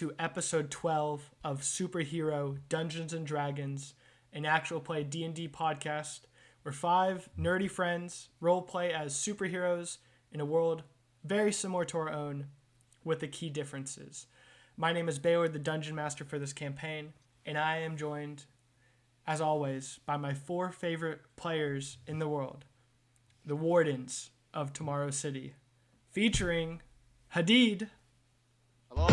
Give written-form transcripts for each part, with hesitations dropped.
to episode 12 of Superhero Dungeons and Dragons, an actual play D&D podcast where 5 nerdy friends role play as superheroes in a world very similar to our own with the key differences. My name is Baylor, the Dungeon Master for this campaign, and I am joined, as always, by my 4 favorite players in the world, the Wardens of Tomorrow City, featuring Hadid. Hello.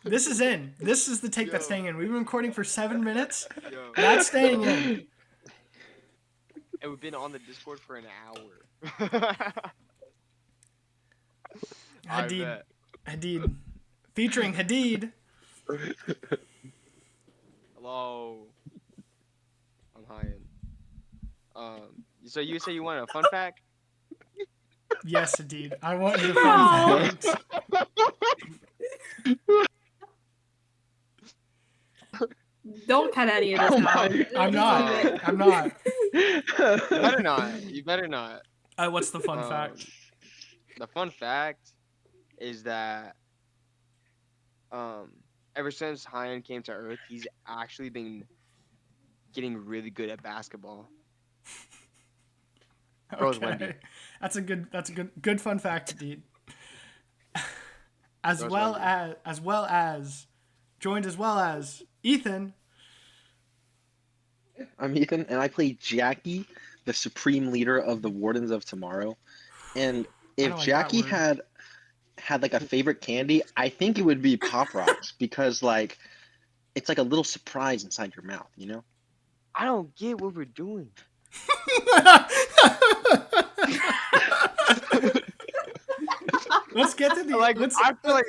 This is in. This is the take that's staying in. We've been recording for 7 minutes. Yo. That's staying in. And we've been on the Discord for an hour. Hadid. Featuring Hadid. Hello. I'm Hayyan. So you say you want a fun fact? Yes, Hadid. I want your fun fact. Don't cut any of this out. I'm not. You better not. What's the fun fact? The fun fact is that ever since Hayyan came to Earth, he's actually been getting really good at basketball. Bro's Wendy. That's a good fun fact, Hadid. As well as Ethan. I'm Ethan, and I play Jackie, the supreme leader of the Wardens of Tomorrow. And if Jackie had like a favorite candy, I think it would be Pop Rocks because like it's like a little surprise inside your mouth, you know? I don't get what we're doing. Let's get to the I feel like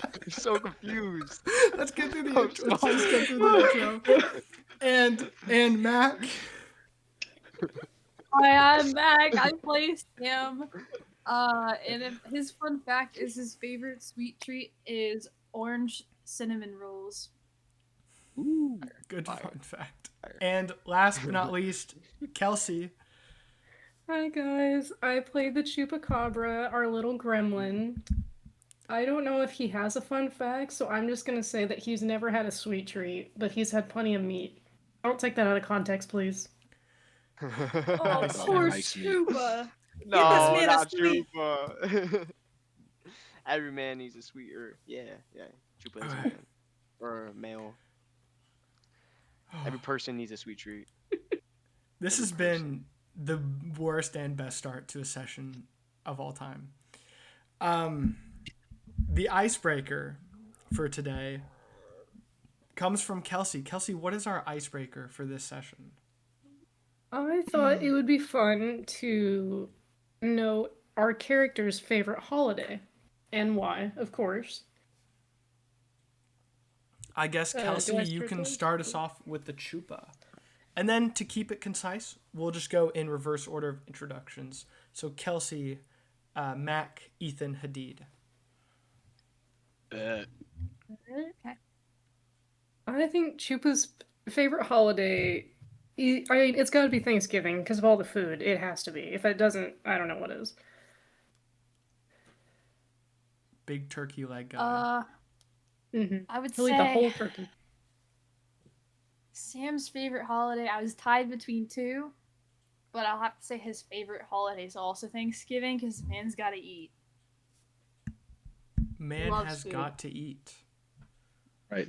I'm so confused. Let's get through the intro. Let's just get through the intro. And Mack. Hi, I'm Mack. I play Sam. And his fun fact is his favorite sweet treat is orange cinnamon rolls. Ooh, good fun fact. And last but not least, Kelsey. Hi guys, I play the Chupacabra, our little gremlin. I don't know if he has a fun fact, so I'm just gonna say that he's never had a sweet treat, but he's had plenty of meat. Don't take that out of context, please. Oh, poor Chupa. No, Get this man not a sweet. Chupa. Every man needs a sweet yeah. Chupa is a man. Or a male. Every person needs a sweet treat. This has been the worst and best start to a session of all time. The icebreaker for today comes from Kelsey. Kelsey, what is our icebreaker for this session? I thought it would be fun to know our character's favorite holiday. And why, of course. I guess, Kelsey, you can start us off with the Chupa. And then, to keep it concise, we'll just go in reverse order of introductions. So, Kelsey, Mack, Ethan, Hadid. Okay. I think Chupa's favorite holiday, it's got to be Thanksgiving because of all the food. It has to be. If it doesn't, I don't know what is. Big turkey leg guy. I would He'll eat say the whole turkey. Sam's favorite holiday, I was tied between 2, but I'll have to say his favorite holiday is also Thanksgiving because man's got to eat. Man Loves has food. got to eat. Right.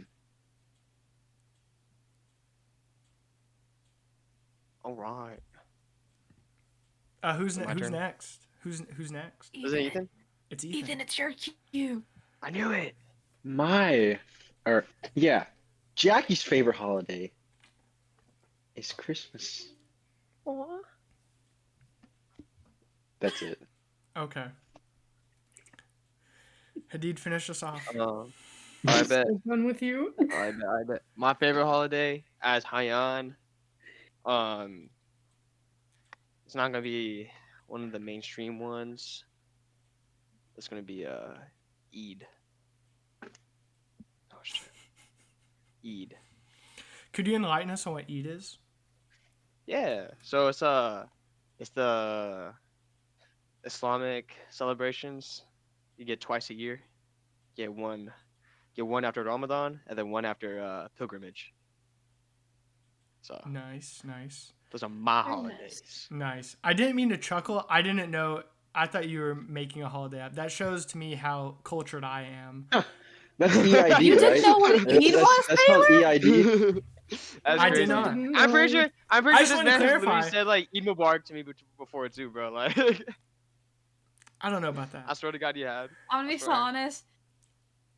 All right. Who's My turn. next? Who's next? Is it Ethan? It's Ethan. Ethan, it's your cue. I knew it. Jackie's favorite holiday is Christmas. Aww. That's it. Okay. Hadid, finish us off. I bet. So fun with you. I bet. My favorite holiday as Hayyan, it's not gonna be one of the mainstream ones. It's gonna be Eid. Oh shit. Eid. Could you enlighten us on what Eid is? Yeah. So it's It's the Islamic celebrations. You get twice a year. Get one. Get one after Ramadan, and then one after pilgrimage. So Nice. those are my Very holidays. Nice. I didn't mean to chuckle. I didn't know. I thought you were making a holiday app. That shows to me how cultured I am. That's EID, You right? didn't know what Eid was, That's called Baylor? EID. That's I crazy. did not. I'm pretty sure. I'm pretty I sure just this wanted to man has literally clarify. said like Eid Mubarak to me before too, bro. Like, I don't know about I that. swear to God, you had. I'm gonna I be so swear. honest.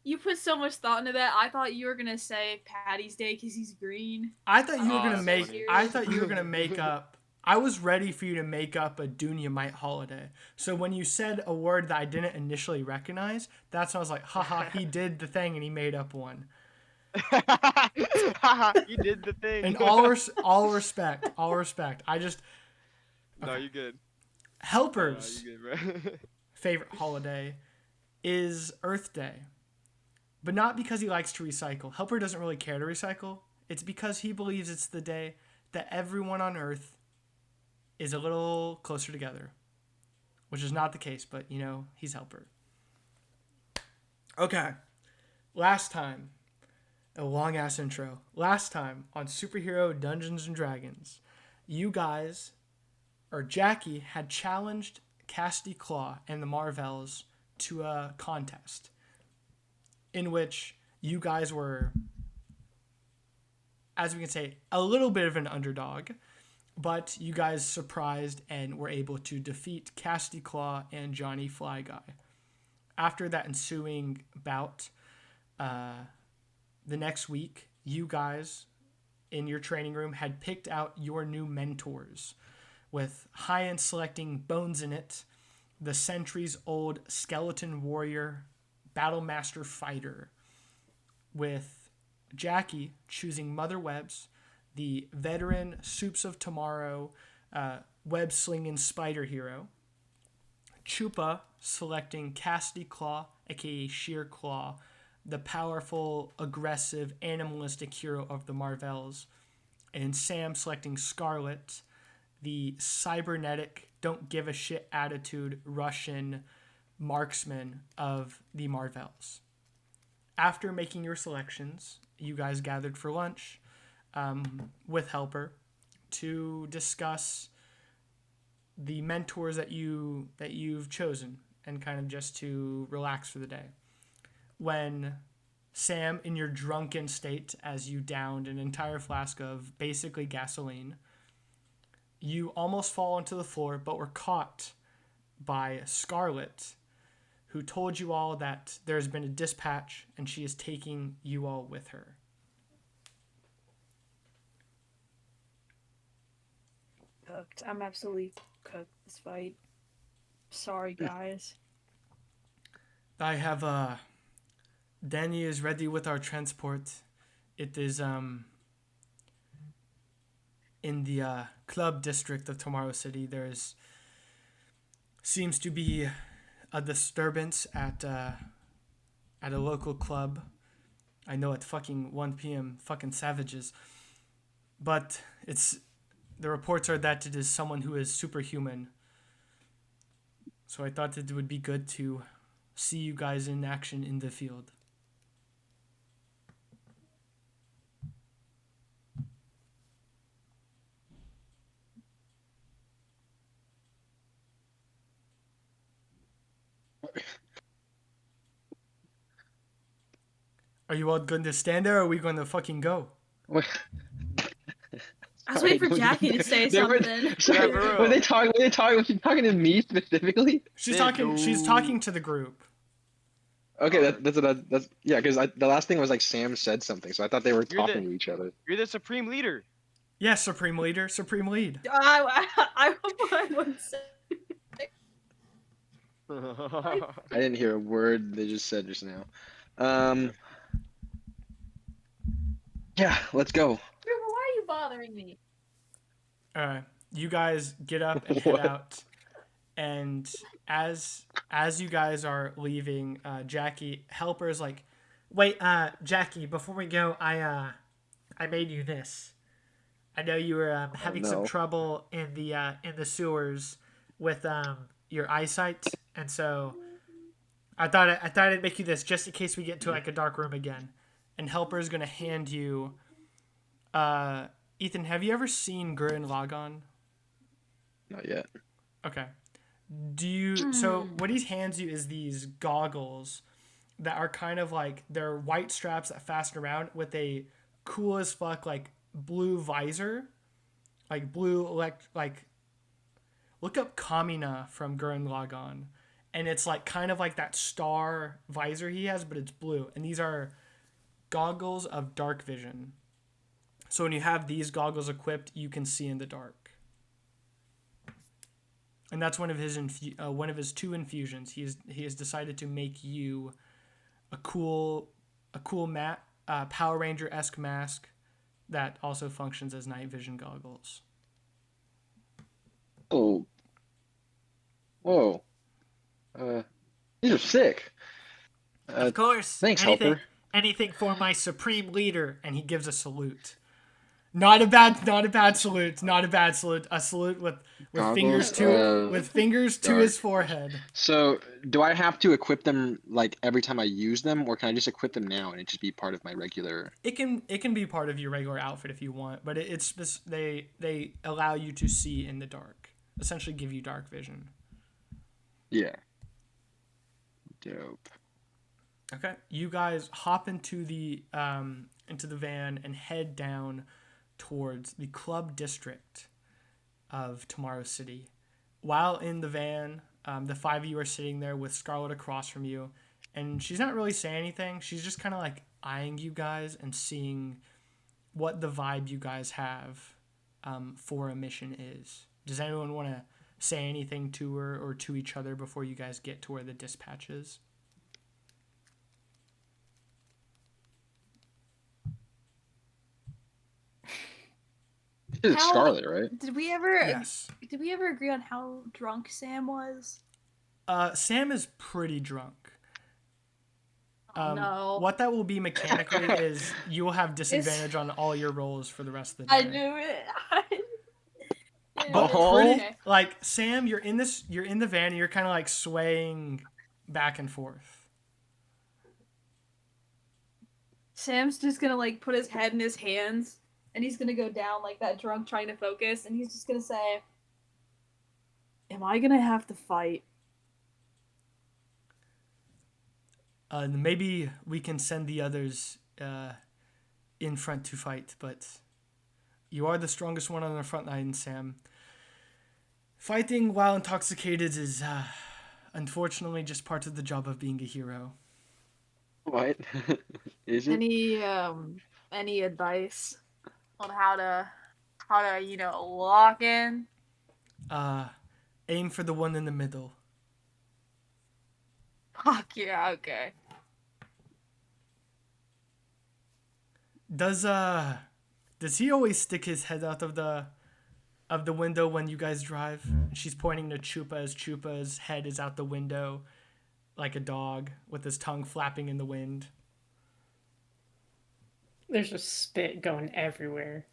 You put so much thought into that. I thought you were gonna say Patty's Day because he's green. I thought you were Oh, gonna that's make. funny. I thought you were gonna make up. I was ready for you to make up a Dunyamite holiday. So when you said a word that I didn't initially recognize, that's when I was like, haha, he did the thing and he made up one. You did the thing. And all respect. I just No, Okay. you good. Helper's You good, bro. favorite holiday is Earth Day. But not because he likes to recycle. Helper doesn't really care to recycle. It's because he believes it's the day that everyone on Earth is a little closer together. Which is not the case, but you know, he's Helper. Okay. Last time, a long ass intro. Last time on Superhero Dungeons and Dragons, you guys, or Jackie, had challenged Casty Claw and the Marvels to a contest in which you guys were, as we can say, a little bit of an underdog, but you guys surprised and were able to defeat Casty Claw and Johnny Fly Guy. After that ensuing bout, the next week, you guys in your training room had picked out your new mentors, with Hayyan selecting Bones in It, the centuries-old skeleton warrior, battlemaster fighter, with Jackie choosing Mother Webs, the veteran Soups of Tomorrow web-slinging spider hero, Chupa selecting Casty Claw, aka Sheer Claw, the powerful, aggressive, animalistic hero of the Marvels, and Sam selecting Scarlet, the cybernetic, don't give a shit attitude Russian marksman of the Marvels. After making your selections, you guys gathered for lunch with Helper to discuss the mentors that you've chosen and kind of just to relax for the day. When Sam, in your drunken state, as you downed an entire flask of basically gasoline, you almost fall onto the floor, but were caught by Scarlet, who told you all that there's been a dispatch and she is taking you all with her. Cooked. I'm absolutely cooked this fight. Sorry, guys. I have Danny is ready with our transport. It is in the club district of Tomorrow City. There's seems to be a disturbance at a local club. I know at fucking 1 p.m. fucking savages. But the reports are that it is someone who is superhuman. So I thought it would be good to see you guys in action in the field. Are you all going to stand there or are we going to fucking go? I was waiting for Jackie to say something. Yeah, bro. Were they talking? Was she talking to me specifically? She's They talking to the group. Okay, that's yeah. Because the last thing was like Sam said something, so I thought they were You're the- talking to each other. You're the supreme leader. Yes, Supreme Leader, Supreme Lead. I wouldn't say. I didn't hear a word they just said just now. Yeah, let's go. Why are you bothering me? You guys get up and head What? out, and as you guys are leaving, Jackie Helper's like, "Wait, Jackie, before we go, I made you this. I know you were having some no. trouble in the sewers with your eyesight, and so I thought I'd make you this just in case we get to like a dark room again. And Helper is gonna hand you. Ethan, have you ever seen Gurren Lagann? Not yet. Okay. Do you? So what he hands you is these goggles that are kind of like they're white straps that fasten around with a cool as fuck like blue visor, like blue like look up Kamina from Gurren Lagann, and it's like kind of like that star visor he has, but it's blue. And these are goggles of dark vision. So when you have these goggles equipped, you can see in the dark. And that's one of his two infusions. He has decided to make you a cool Power Ranger-esque mask that also functions as night vision goggles. Oh. Whoa. These are sick. Of course. Thanks, Helper. Anything for my supreme leader. And he gives a salute. Not a bad salute. Not a bad salute. A salute with fingers to his forehead. So, do I have to equip them like every time I use them, or can I just equip them now and it just be part of my regular? It can be part of your regular outfit if you want, but they allow you to see in the dark. Essentially, give you dark vision. Yeah. Dope. Okay, you guys hop into the van and head down towards the club district of Tomorrow City. While in the van, the five of you are sitting there with Scarlet across from you, and she's not really saying anything. She's just kind of like eyeing you guys and seeing what the vibe you guys have for a mission is. Does anyone want to say anything to her or to each other before you guys get to where the dispatch is? It's Scarlet, right? Did we ever? Yes. Did we ever agree on how drunk Sam was? Sam is pretty drunk. No. What that will be mechanically is you will have disadvantage on all your rolls for the rest of the day. I knew it. But Okay. like Sam, you're in the van and you're kind of like swaying back and forth. Sam's just gonna like put his head in his hands and he's gonna go down like that drunk trying to focus and he's just gonna say, "Am I gonna have to fight?" Maybe we can send the others in front to fight, but you are the strongest one on the front line, Sam. Fighting while intoxicated is unfortunately just part of the job of being a hero. What? Is it? Any advice on how to lock in? Aim for the one in the middle. Fuck yeah, okay. Does he always stick his head out of the window when you guys drive? She's pointing to Chupa as Chupa's head is out the window like a dog with his tongue flapping in the wind. There's just spit going everywhere.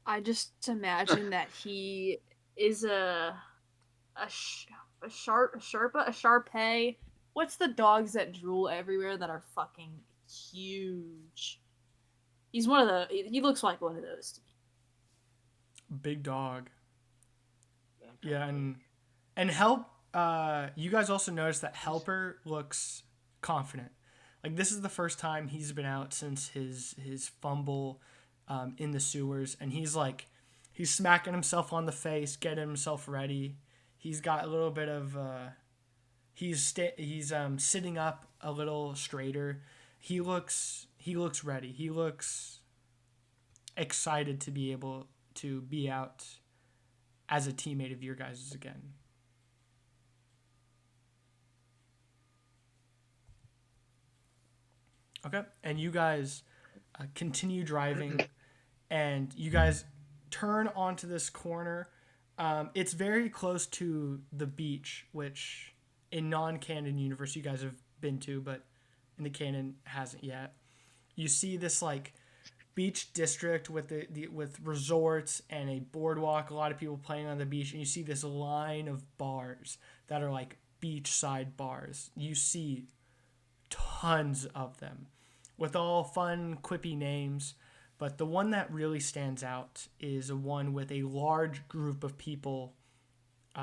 I just imagine that he is a Sharpei. What's the dogs that drool everywhere that are fucking huge? He's one of the. He looks like one of those to me. Big dog. Yeah, and help. You guys also notice that Helper looks confident. Like this is the first time he's been out since his fumble in the sewers, and he's smacking himself on the face, getting himself ready. He's got a little bit of he's sitting up a little straighter. He looks ready. He looks excited to be able to be out as a teammate of your guys' again. Okay, and you guys continue driving, and you guys turn onto this corner. It's very close to the beach, which in non-canon universe you guys have been to, but in the canon hasn't yet. You see this like beach district with with resorts and a boardwalk, a lot of people playing on the beach, and you see this line of bars that are like beachside bars. You see tons of them with all fun, quippy names. But the one that really stands out is one with a large group of people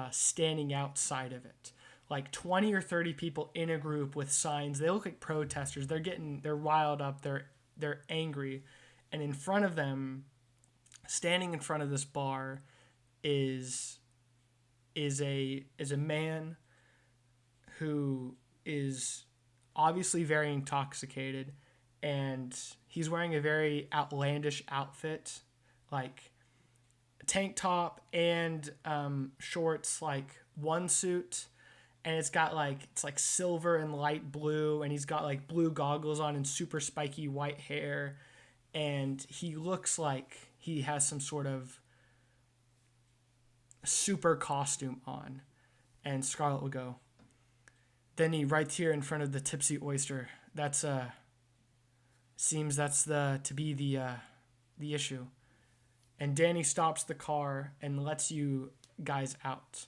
standing outside of it. Like 20 or 30 people in a group with signs. They look like protesters. They're riled up. They're angry. And in front of them, standing in front of this bar, is a man who is obviously very intoxicated, and he's wearing a very outlandish outfit, like a tank top and shorts, like one suit, and it's like silver and light blue, and he's got like blue goggles on and super spiky white hair, and he looks like he has some sort of super costume on. And Scarlett will go, "Denny, right here in front of the Tipsy Oyster. That's seems that's the issue." And Danny stops the car and lets you guys out.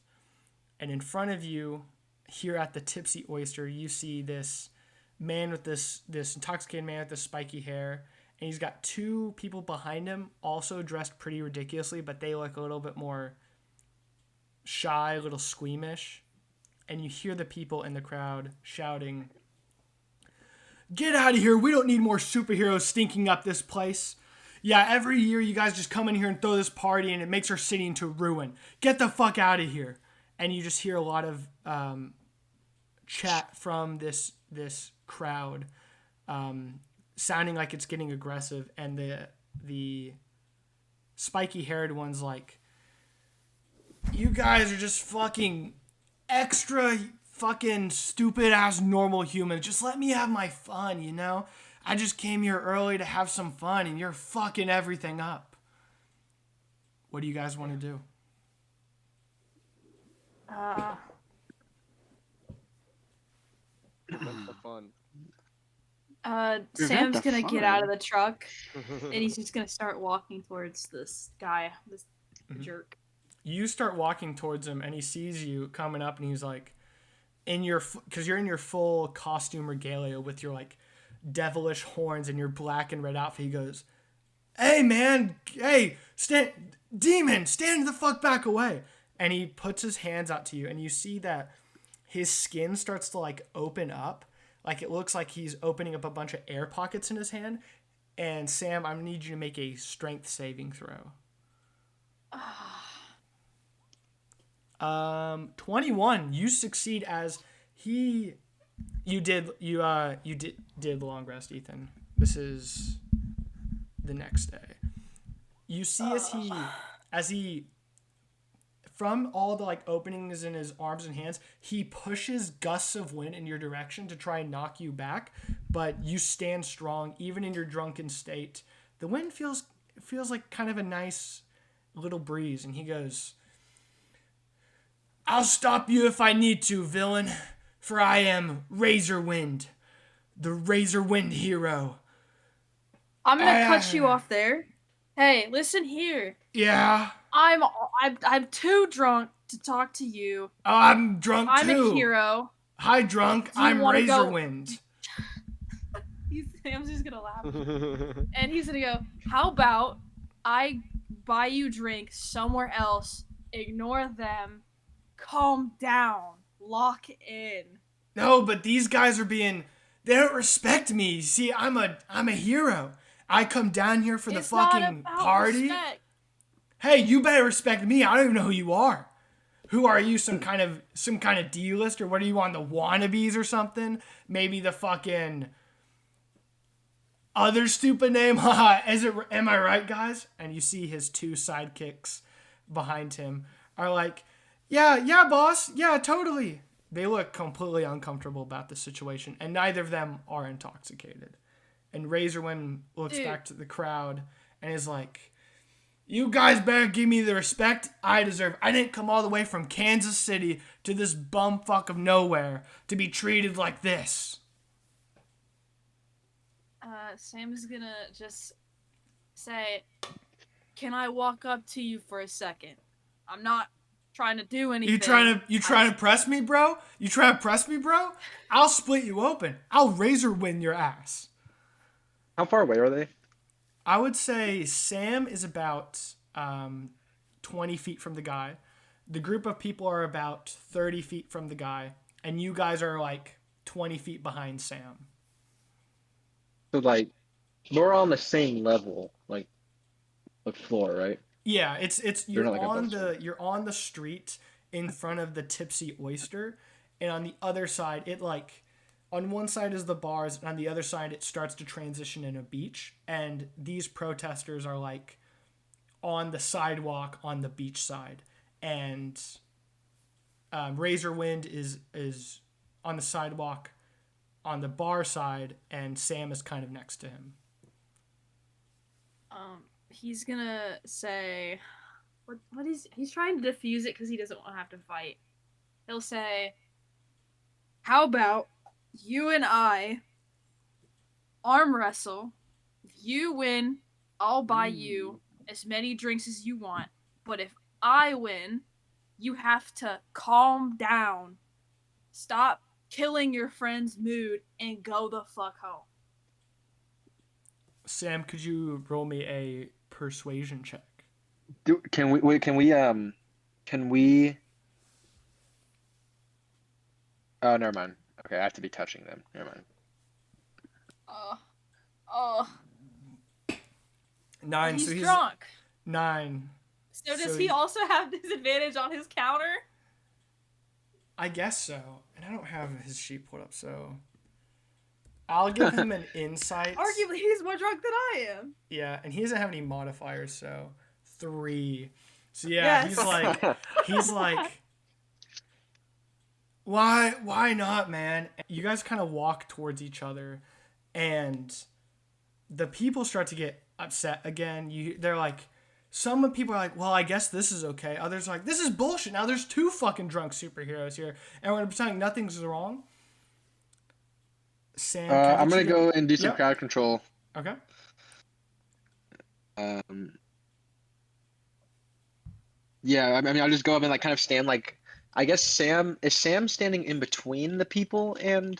And in front of you, here at the Tipsy Oyster, you see this man with this intoxicated man with this spiky hair, and he's got two people behind him, also dressed pretty ridiculously, but they look a little bit more shy, a little squeamish. And you hear the people in the crowd shouting, "Get out of here. We don't need more superheroes stinking up this place. Yeah, every year you guys just come in here and throw this party and it makes our city into ruin. Get the fuck out of here." And you just hear a lot of chat from this crowd, sounding like it's getting aggressive. And the spiky-haired one's like, "You guys are just fucking extra fucking stupid ass normal humans. Just let me have my fun, you know? I just came here early to have some fun and you're fucking everything up." What do you guys want to do? That's the fun. Sam's the gonna get out of fun? the truck and he's just gonna start walking towards this guy, this jerk. You start walking towards him and he sees you coming up and he's like, because you're in your full costume regalia with your like devilish horns and your black and red outfit. He goes, "Hey man, hey, demon, stand the fuck back away." And he puts his hands out to you and you see that his skin starts to like open up. Like it looks like he's opening up a bunch of air pockets in his hand. And Sam, I'm gonna need you to make a strength saving throw. 21. You succeed as you did long rest, Ethan. This is the next day. You see as he from all the like openings in his arms and hands, he pushes gusts of wind in your direction to try and knock you back, but you stand strong even in your drunken state. The wind feels like kind of a nice little breeze, and he goes, "I'll stop you if I need to, villain, for I am Razorwind, the Razorwind hero." I'm gonna cut you off there. Hey, listen here. Yeah? I'm too drunk to talk to you. Oh, I'm drunk I'm too. a hero. Hi, drunk. Do you I'm wanna go- Razorwind. Sam's just gonna laugh. And he's gonna go, "How about I buy you drink somewhere else, ignore them, calm down, lock in." No, but these guys they don't respect me. See, I'm a hero. I come down here for the It's not fucking about party. respect. Hey, you better respect me. I don't even know who you are. Who are you? Some kind of D-list, or what are you on, the wannabes or something? Maybe the fucking other stupid name. Am I right, guys? And you see his two sidekicks behind him are like, yeah, boss. Yeah, totally. They look completely uncomfortable about the situation, and neither of them are intoxicated. And Razorwind looks back to the crowd and is like, "You guys better give me the respect I deserve. I didn't come all the way from Kansas City to this bumfuck of nowhere to be treated like this." Sam's gonna just say, "Can I walk up to you for a second? I'm not trying to do anything." You trying to press me, bro? You trying to press me, bro? I'll split you open. I'll razor wind your ass. How far away are they? I would say Sam is about 20 feet from the guy. The group of people are about 30 feet from the guy. And you guys are like 20 feet behind Sam. So like, we're on the same level, like floor, right? Yeah, it's They're you're not, like, on above you're on the street in front of the Tipsy Oyster, and on the other side it like on one side is the bars and on the other side it starts to transition in a beach, and these protesters are like on the sidewalk on the beach side, and Razorwind is on the sidewalk on the bar side, and Sam is kind of next to him. He's gonna say, what is he's trying to defuse it because he doesn't want to have to fight. He'll say, "How about you and I arm wrestle? If you win, I'll buy you as many drinks as you want. But if I win, you have to calm down, stop killing your friend's mood, and go the fuck home." Sam, could you roll me a persuasion check? Can we? Can we? Oh, never mind. Okay, I have to be touching them. Never mind. Oh. 9. He's so he's drunk. 9. So does So he also have disadvantage on his counter? I guess so. And I don't have his sheet pulled up, so I'll give him an insight. Arguably, he's more drunk than I am. Yeah, and he doesn't have any modifiers, so 3. So yeah, Yes. he's like, why not, man? You guys kind of walk towards each other, and the people start to get upset again. They're like, some people are like, well, I guess this is okay. Others are like, this is bullshit. Now there's 2 fucking drunk superheroes here, and we're pretending nothing's wrong. Sam, I'm gonna go and do some crowd control. Okay. Yeah, I mean, I'll just go up and like kind of stand like, I guess Sam standing in between the people and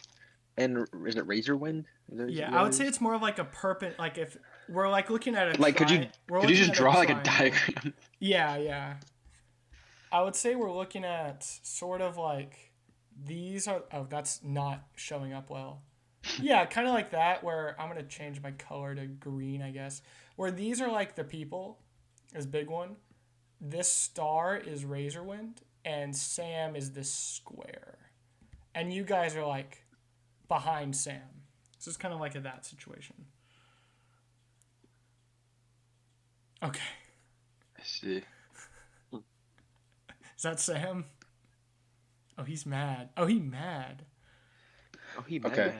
is it Razorwind? Yeah, I would say it's more of like a like if we're like looking at a like could you just draw like a diagram? Yeah. I would say we're looking at sort of like these are that's not showing up well. Yeah, kind of like that where I'm going to change my color to green, I guess. Where these are like the people is big one. This star is Razorwind and Sam is this square. And you guys are like behind Sam. So it's kind of like that situation. Okay. I see. Is that Sam? Oh, he's mad. Oh, he mad. Oh, he mad. Okay.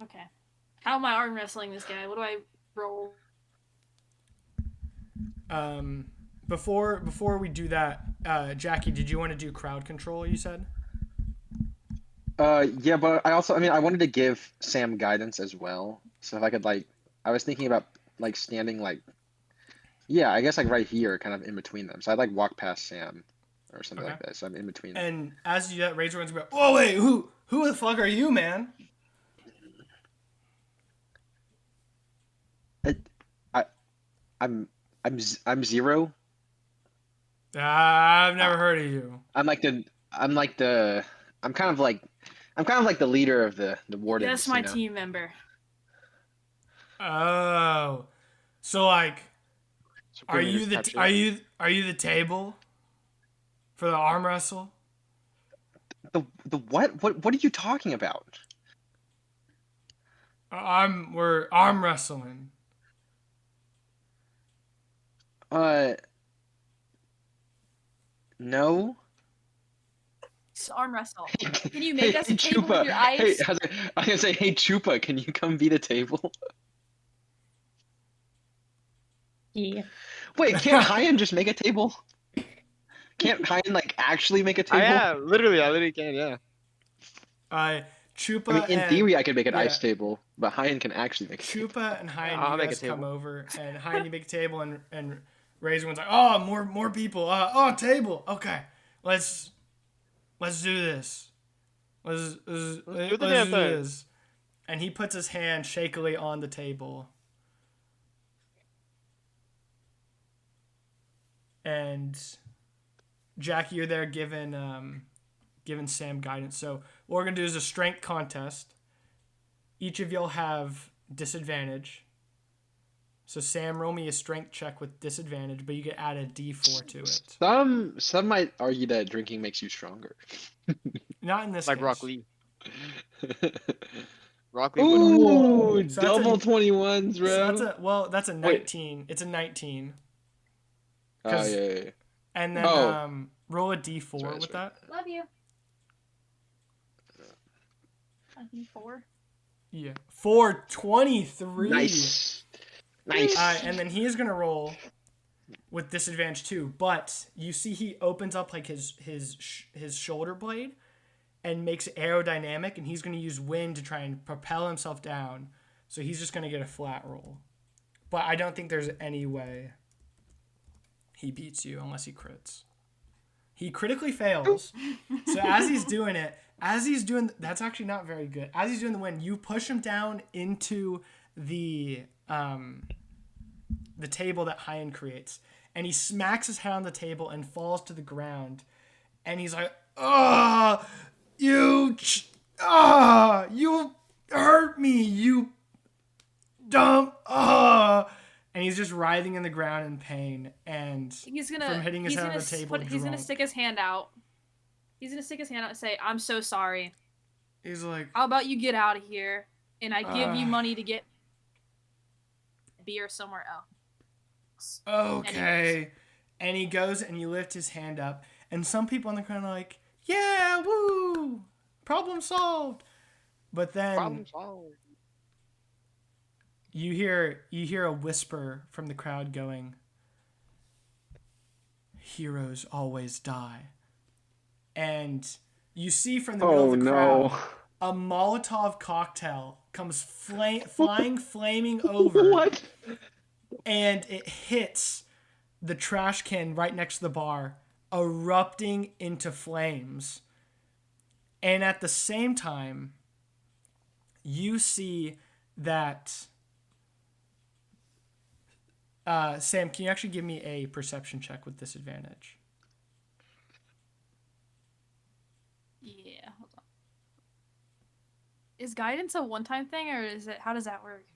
Okay. How am I arm wrestling this guy? What do I roll? Before we do that, Jackie, did you want to do crowd control, you said? Yeah, but I wanted to give Sam guidance as well. So if I could I was thinking about standing yeah, I guess right here, kind of in between them. So I'd walk past Sam or something like that. So I'm in between them. And as you do that, Razorwind's going, "Oh wait, who the fuck are you, man?" I'm Zero. I've never heard of you. I'm kind of like the leader of the wardens. That's my team member. Oh, so are you the table for the arm wrestle? The what? What are you talking about? We're arm wrestling. No. It's arm wrestle. Can you make us a table with your eyes? Hey, I was gonna say, hey Chupa, can you come be the table? Yeah. Wait, can't Hayyan just make a table? Can't Hayyan actually make a table? Yeah, literally, I literally can, yeah. Chupa I mean, in and theory, I could make an yeah. ice table, but Hayyan can actually make a table. Chupa and Hayyan, I'll you make a guys come table. over, and Hayyan, you make a table, and Razor's like, oh, more people. Table. Okay, let's do this. Let's do the damn do thing. this. And he puts his hand shakily on the table. And Jackie, you're there giving Sam guidance. So what we're gonna do is a strength contest. Each of y'all have disadvantage. So Sam, roll me a strength check with disadvantage, but you can add a D4 to it. Some might argue that drinking makes you stronger. Not in this Like case. Rock Lee. Rock Lee would. Ooh, So that's double 21s, bro. So that's a 19. It's a 19. Oh, yeah. And then Oh. roll a D4 That's right, with that's that. Love you. A D4. Yeah. 423. Nice. And then he is gonna roll with disadvantage too. But you see, he opens up like his shoulder blade and makes it aerodynamic, and he's gonna use wind to try and propel himself down. So he's just gonna get a flat roll. But I don't think there's any way he beats you unless he crits. He critically fails. So as he's doing that's actually not very good. As he's doing the wind, you push him down into the table that Hayyan creates, and he smacks his head on the table and falls to the ground, and he's like, you hurt me, you dumb, and he's just writhing in the ground in pain, and from hitting his head on the table, he's gonna stick his hand out. He's gonna stick his hand out and say, "I'm so sorry." He's like, "How about you get out of here, and I give you money to get beer somewhere else." Okay. Anyways. And he goes and you lift his hand up, and some people on the ground are like, yeah, woo, problem solved. But then Problem solved. you hear a whisper from the crowd going, heroes always die. And you see from the middle of the crowd, a Molotov cocktail comes flying, flaming over. What? And it hits the trash can right next to the bar, erupting into flames. And at the same time, you see that... Sam, can you actually give me a perception check with disadvantage? Yeah, hold on. Is guidance a one-time thing, or is it? How does that work?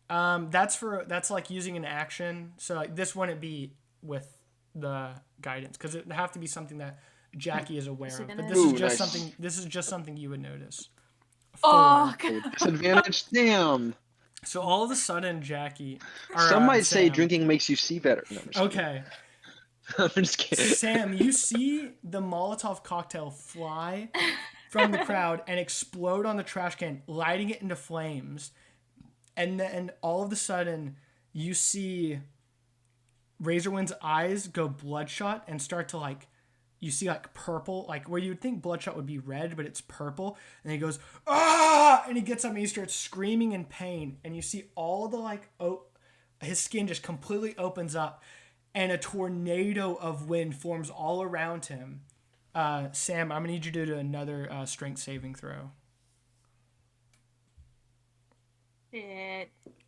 That's like using an action. So like this wouldn't be with the guidance because it would have to be something that Jackie is aware of. But this is just something you would notice. Oh, Disadvantage, damn. So all of a sudden, Jackie. Some might say Sam, drinking makes you see better. No, I'm just okay. kidding. I'm just kidding. Sam, you see the Molotov cocktail fly from the crowd and explode on the trash can, lighting it into flames. And then all of a sudden, you see Razorwind's eyes go bloodshot and start to you see purple, where you would think bloodshot would be red, but it's purple. And he goes, ah! And he gets up and he starts screaming in pain. And you see all the his skin just completely opens up and a tornado of wind forms all around him. Sam, I'm going to need you to do another strength saving throw.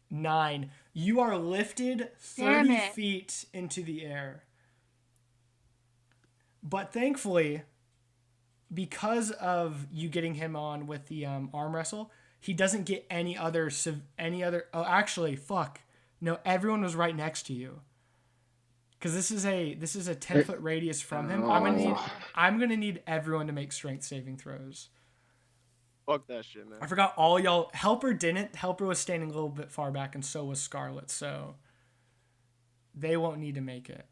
9. You are lifted 30 feet into the air. But thankfully, because of you getting him on with the arm wrestle, he doesn't get any other. Oh, actually, fuck. No, everyone was right next to you. Because this is a 10-foot radius from him. I'm gonna need everyone to make strength saving throws. Fuck that shit, man. I forgot all y'all. Helper didn't. Helper was standing a little bit far back, and so was Scarlet. So they won't need to make it.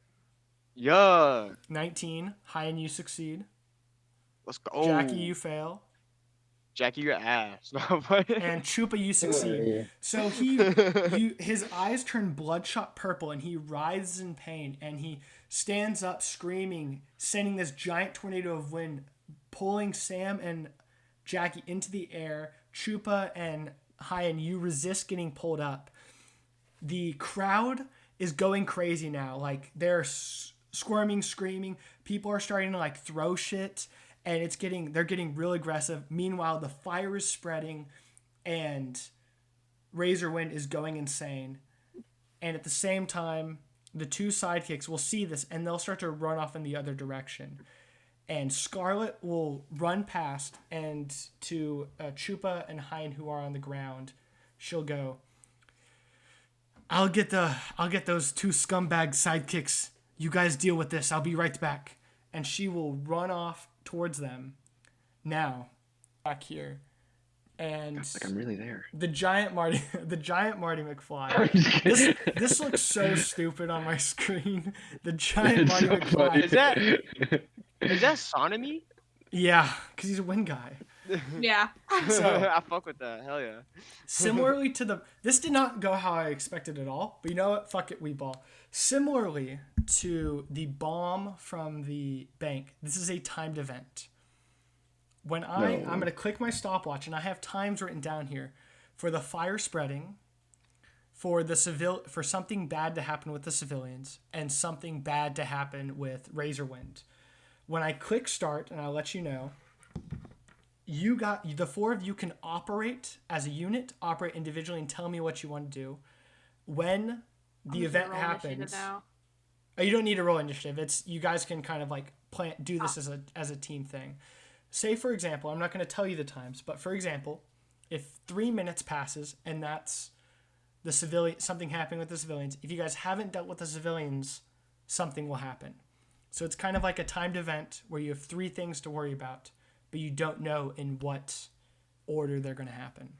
Yeah. 19. Hayyan, you succeed. Let's go. Jackie, you fail. Jackie, your ass. And Chupa, you succeed. So his eyes turn bloodshot purple, and he writhes in pain, and he stands up screaming, sending this giant tornado of wind, pulling Sam and Jackie into the air, Chupa and Hayyan, you resist getting pulled up. The crowd is going crazy now. Like, they're squirming, screaming. People are starting to like throw shit, and they're getting real aggressive. Meanwhile, the fire is spreading, and Razorwind is going insane. And at the same time, the two sidekicks will see this, and they'll start to run off in the other direction. And Scarlet will run past, and to Chupa and Hayyan, who are on the ground, she'll go, I'll get those two scumbag sidekicks. You guys deal with this. I'll be right back. And she will run off towards them. Now, back here. And like I'm really there. The giant Marty McFly. This looks so stupid on my screen. The giant Marty so McFly. funny. Is that Sonomy? Yeah, because he's a wind guy. Yeah. So, I fuck with that. Hell yeah. Similarly to this did not go how I expected at all, but you know what? Fuck it, we ball. Similarly to the bomb from the bank, this is a timed event. When I'm going to click my stopwatch, and I have times written down here for the fire spreading, for something bad to happen with the civilians, and something bad to happen with Razorwind. When I click start, and I'll let you know, the four of you can operate as a unit, operate individually, and tell me what you want to do. When the event happens, you don't need to roll initiative. It's you guys can kind of like do this as a team thing. Say, for example, I'm not going to tell you the times, but for example, if 3 minutes passes and that's something happening with the civilians, if you guys haven't dealt with the civilians, something will happen. So it's kind of like a timed event where you have 3 things to worry about, but you don't know in what order they're going to happen.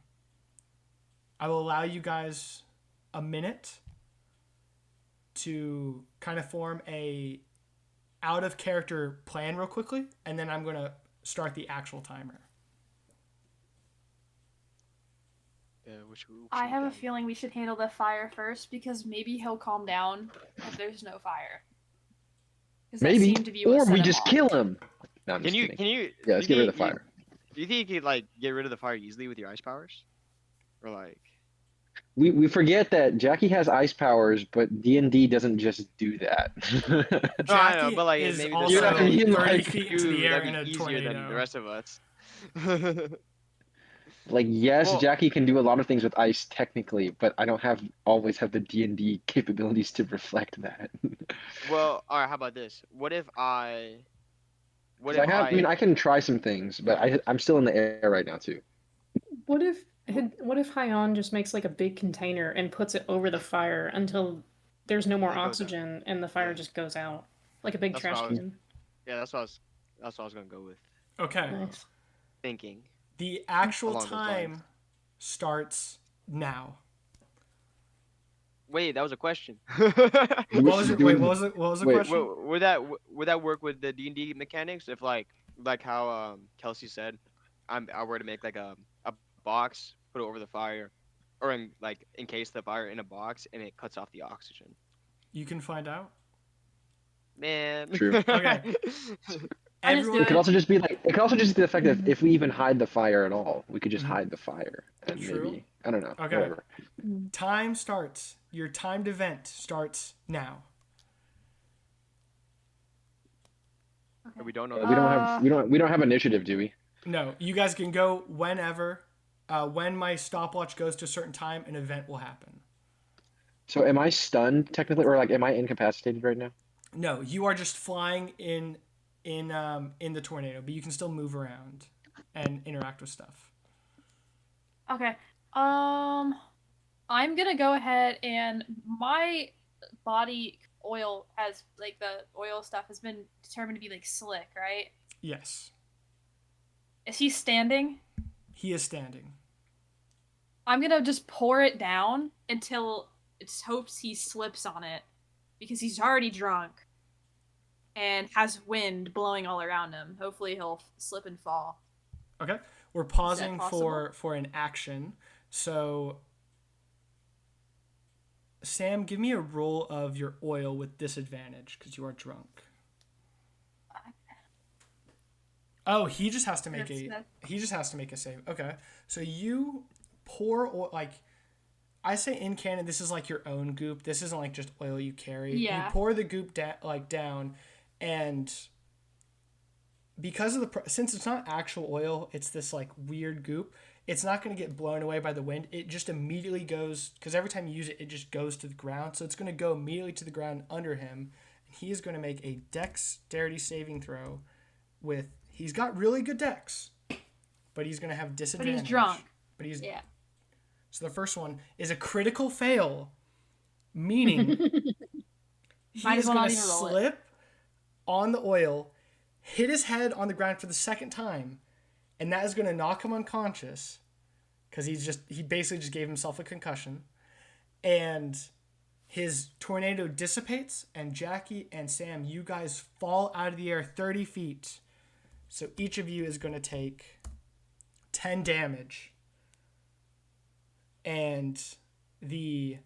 I will allow you guys a minute to kind of form a out of character plan real quickly, and then I'm going to start the actual timer. I have a feeling we should handle the fire first, because maybe he'll calm down if there's no fire. Maybe, or we just kill him. No, I'm can you? Yeah, let's get rid of the fire. Do you think you could like get rid of the fire easily with your ice powers, or like? We forget that Jackie has ice powers, but D&D doesn't just do that. Jackie I know, but like is maybe also I mean, 30 like, feet into the air that'd in be a easier tornado. than the rest of us. Like, yes, Well- Jackie can do a lot of things with ice technically, but I don't always have the D&D capabilities to reflect that. Well, all right. How about this? What if I? I mean, I can try some things, but I'm still in the air right now too. What if Hayyan just makes like a big container and puts it over the fire until there's no more It goes out. oxygen and the fire just goes out, like a big That's trash what I was- can? Yeah, that's what I was gonna go with. Okay. Nice. Thinking. The actual Along those time lines. starts now. Wait, that was a question. What was it? Do Wait, it- what was the wait. question? Would that work with the D&D mechanics if like how Kelsey said, I were to make like a box, put it over the fire, or encase the fire in a box, and it cuts off the oxygen. You can find out. Man. True. Okay. I just do It could also just be like the fact that if we even hide the fire at all, we could just Mhm. hide the fire and True. maybe I don't know. Okay. Whatever. Time starts. Your timed event starts now. We don't know. We don't have initiative, do we? No, you guys can go whenever. When my stopwatch goes to a certain time, an event will happen. So am I stunned technically, or like am I incapacitated right now? No, you are just flying in the tornado, but you can still move around and interact with stuff. Okay. I'm gonna go ahead, and my body oil has like the oil stuff has been determined to be like slick, right? Yes, Is he standing? he is standing. I'm gonna just pour it down until it hopes he slips on it, because he's already drunk and has wind blowing all around him. Hopefully he'll slip and fall. Okay, we're pausing possible? for an action. So, Sam, give me a roll of your oil with disadvantage because you are drunk. Oh, he just has to make That's- a save. Okay. So you pour oil, like I say in canon, this is like your own goop. This isn't like just oil you carry. Yeah. You pour the goop down, and because of since it's not actual oil, it's this like weird goop. It's not going to get blown away by the wind. It just immediately goes, because every time you use it, it just goes to the ground. So it's going to go immediately to the ground under him. And he is going to make a dexterity saving throw with, he's got really good dex, but he's going to have disadvantage. But he's drunk. Yeah. So the first one is a critical fail, meaning he is going to slip on the oil, hit his head on the ground for the second time, and that is going to knock him unconscious because he basically just gave himself a concussion. And his tornado dissipates, and Jackie and Sam, you guys fall out of the air 30 feet. So each of you is going to take 10 damage. And the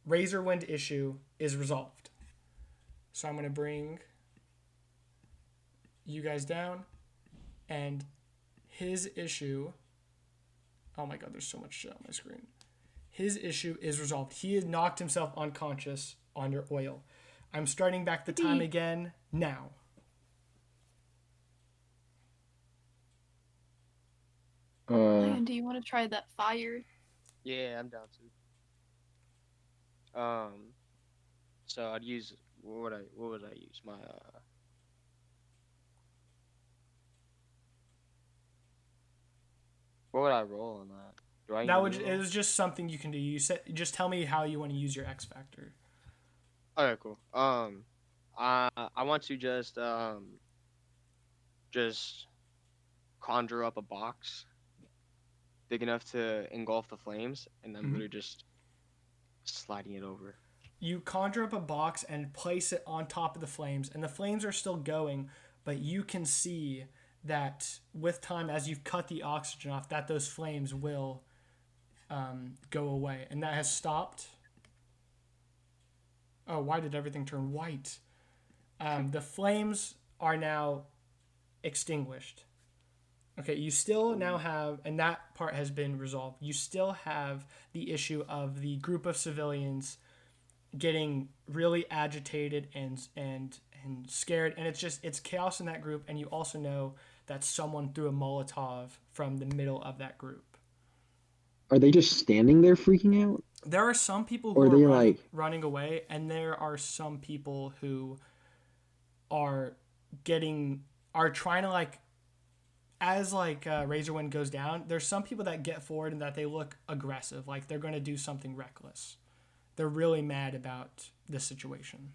Razor Wind issue is resolved. So I'm going to bring you guys down, and his issue, oh my god, there's so much shit on my screen. His issue is resolved. He has knocked himself unconscious under oil. I'm starting back the time again now. Ryan, do you want to try that fire? Yeah, I'm down to. So I'd use what would I use? My what would I roll on that? Do I? It was just something you can do. You said, just tell me how you want to use your X factor. Okay, cool. I want to just conjure up a box big enough to engulf the flames, and I'm literally just sliding it over. You conjure up a box and place it on top of the flames, and the flames are still going, but you can see that with time, as you've cut the oxygen off, that those flames will go away, and that has stopped. Oh, why did everything turn white? The flames are now extinguished. Okay, you still now have, and that part has been resolved, you still have the issue of the group of civilians getting really agitated and scared, and it's chaos in that group, and you also know that someone threw a Molotov from the middle of that group. Are they just standing there freaking out? There are some people who are running away, and there are some people who are trying to as Razor Wind goes down, there's some people that get forward and that they look aggressive, like they're going to do something reckless. They're really mad about this situation.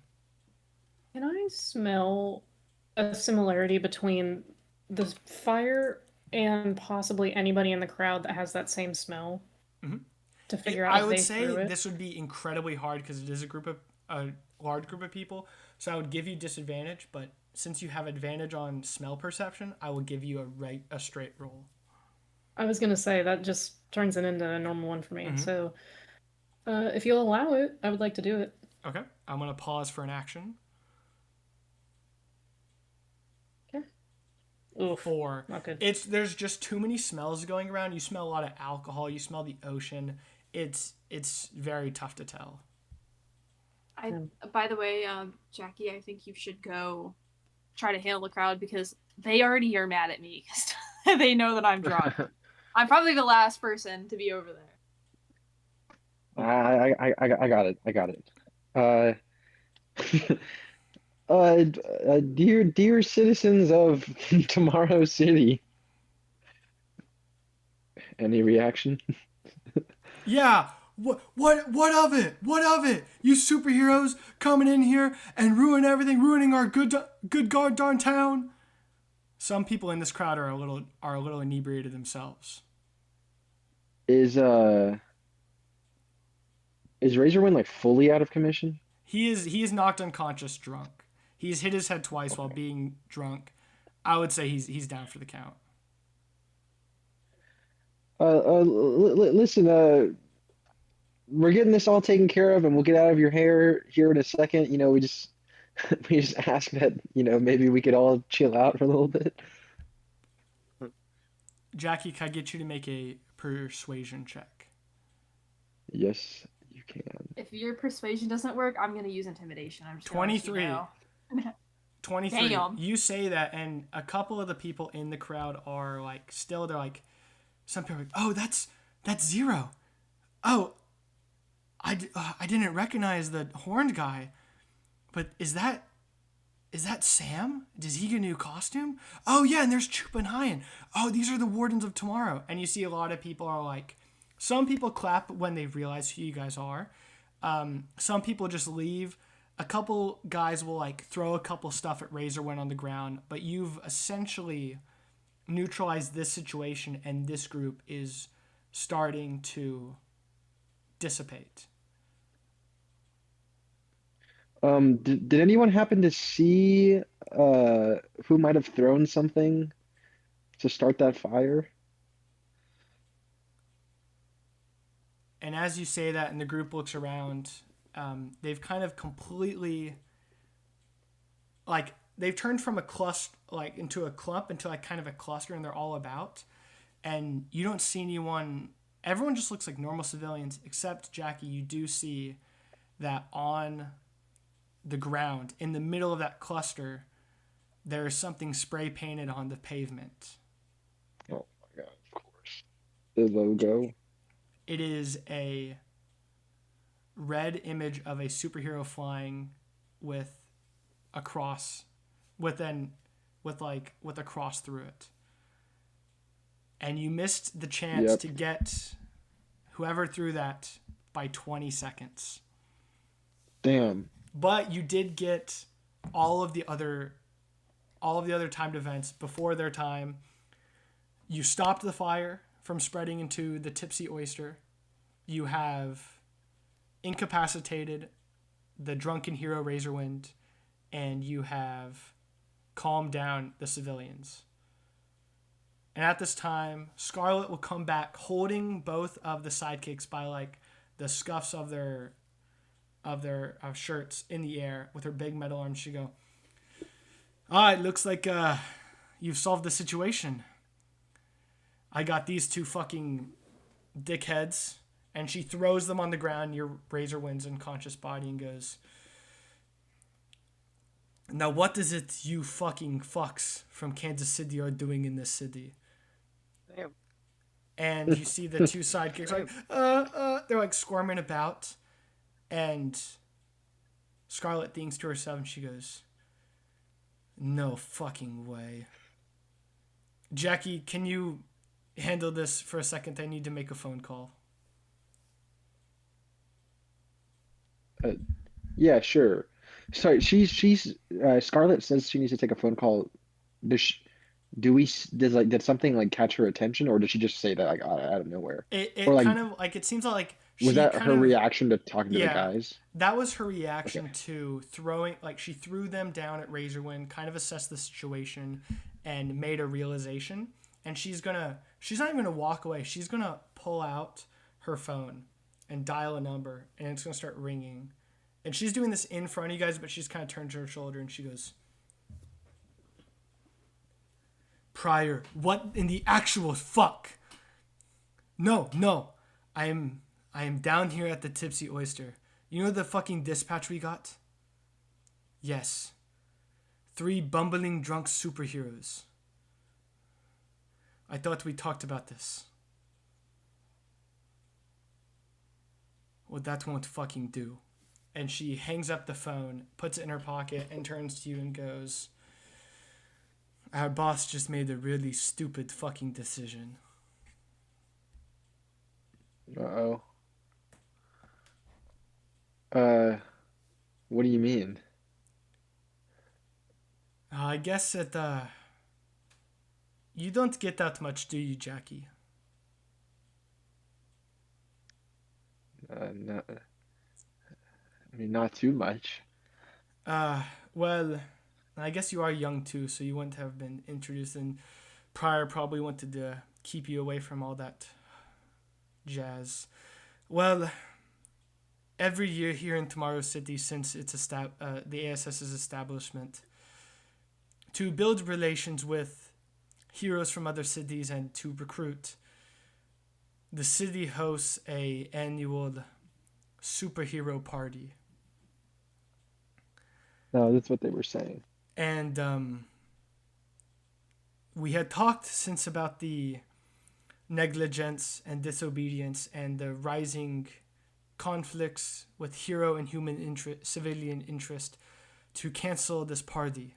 Can I smell a similarity between the fire and possibly anybody in the crowd that has that same smell? Mm-hmm. To figure out I would say this would be incredibly hard because it is a large group of people. So I would give you disadvantage, but since you have advantage on smell perception, I will give you a straight roll. I was going to say that just turns it into a normal one for me. Mm-hmm. So if you'll allow it, I would like to do it. Okay. I'm going to pause for an action. Okay. Oof. 4. Not good. There's just too many smells going around. You smell a lot of alcohol. You smell the ocean. It's very tough to tell. By the way, Jackie, I think you should go try to handle the crowd because they already are mad at me because they know that I'm drunk. I'm probably the last person to be over there. I got it. Dear citizens of Tomorrow City. Any reaction? Yeah. What of it? What of it? You superheroes coming in here and ruining everything, ruining our good darn town. Some people in this crowd are a little inebriated themselves. Is Razorwind fully out of commission? He is knocked unconscious drunk. He's hit his head twice while being drunk. I would say he's down for the count. Listen, we're getting this all taken care of, and we'll get out of your hair here in a second. We just ask that maybe we could all chill out for a little bit. Jackie, can I get you to make a persuasion check? Yes, you can. If your persuasion doesn't work, I'm gonna use intimidation. I'm just gonna let you 23. know. 23. Damn. You say that, and a couple of the people in the crowd are like, still, they're like, some people are like, oh, that's Zero. Oh, I didn't recognize the horned guy, but is that Sam? Does he get a new costume? Oh yeah, and there's Chupa and Hayyan. Oh, these are the Wardens of Tomorrow. And you see a lot of people are like, some people clap when they realize who you guys are. Some people just leave. A couple guys will like throw a couple stuff at Razorwind on the ground, but you've essentially neutralized this situation, and this group is starting to dissipate. Did anyone happen to see who might have thrown something to start that fire? And as you say that, and the group looks around, they've kind of completely, like, they've turned from a cluster, like, into a clump, into like kind of a cluster, and they're all about. And you don't see anyone. Everyone just looks like normal civilians, except Jackie. You do see that on the ground, in the middle of that cluster, there is something spray painted on the pavement. Oh my God, of course. The logo. It is a red image of a superhero flying with a cross, with a cross through it. And you missed the chance to get whoever threw that by 20 seconds. Damn. But you did get all of the other timed events before their time. You stopped the fire from spreading into the Tipsy Oyster. You have incapacitated the drunken hero Razorwind, and you have calmed down the civilians. And at this time, Scarlet will come back holding both of the sidekicks by like the scuffs of their shirts in the air with her big metal arms. She go, it looks like you've solved the situation. I got these two fucking dickheads. And she throws them on the ground near Razorwind's unconscious body and goes, now what is it you fucking fucks from Kansas City are doing in this city? Damn. And you see the two sidekicks like, they're like squirming about. And Scarlet thinks to herself, and she goes, no fucking way. Jackie, can you handle this for a second? I need to make a phone call. Yeah, sure. Sorry, she's Scarlet says she needs to take a phone call. Did something like catch her attention, or did she just say that like out of nowhere? It Or like kind of like, it seems like was she that kind her of, reaction to talking to the guys? That was her reaction to throwing, like she threw them down at Razorwind, kind of assessed the situation, and made a realization. And she's not even gonna walk away. She's gonna pull out her phone and dial a number, and it's gonna start ringing. And she's doing this in front of you guys, but she's kind of turned to her shoulder, and she goes, Pryor, what in the actual fuck? No, I am down here at the Tipsy Oyster. You know the fucking dispatch we got? Yes. 3 bumbling drunk superheroes. I thought we talked about this. Well, that won't fucking do. And she hangs up the phone, puts it in her pocket, and turns to you and goes, our boss just made a really stupid fucking decision. Uh-oh. What do you mean? I guess that, you don't get that much, do you, Jackie? No, I mean, not too much. Well, I guess you are young too, so you wouldn't have been introduced, and Pryor probably wanted to keep you away from all that jazz. Well, every year here in Tomorrow City, since it's the ASS's establishment, to build relations with heroes from other cities and to recruit, the city hosts a annual superhero party. No, that's what they were saying. And we had talked since about the negligence and disobedience and the rising conflicts with hero and civilian interest to cancel this party.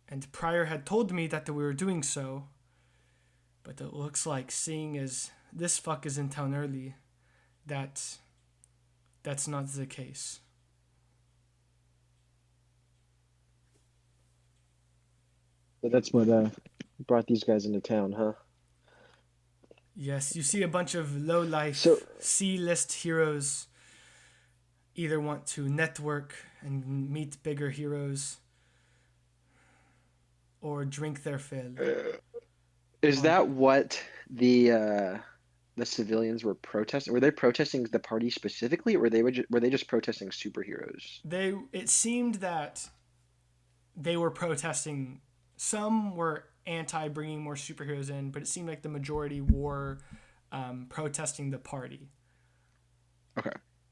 And Pryor had told me that we were doing so, but it looks like, seeing as this fuck is in town early, that's not the case. So that's what brought these guys into town, huh? Yes, you see a bunch of low-life C-list heroes either want to network and meet bigger heroes or drink their fill. Is that what the civilians were protesting? Were they protesting the party specifically, or were they just protesting superheroes? It seemed that they were protesting. Some were anti bringing more superheroes in, but it seemed like the majority were protesting the party. Okay.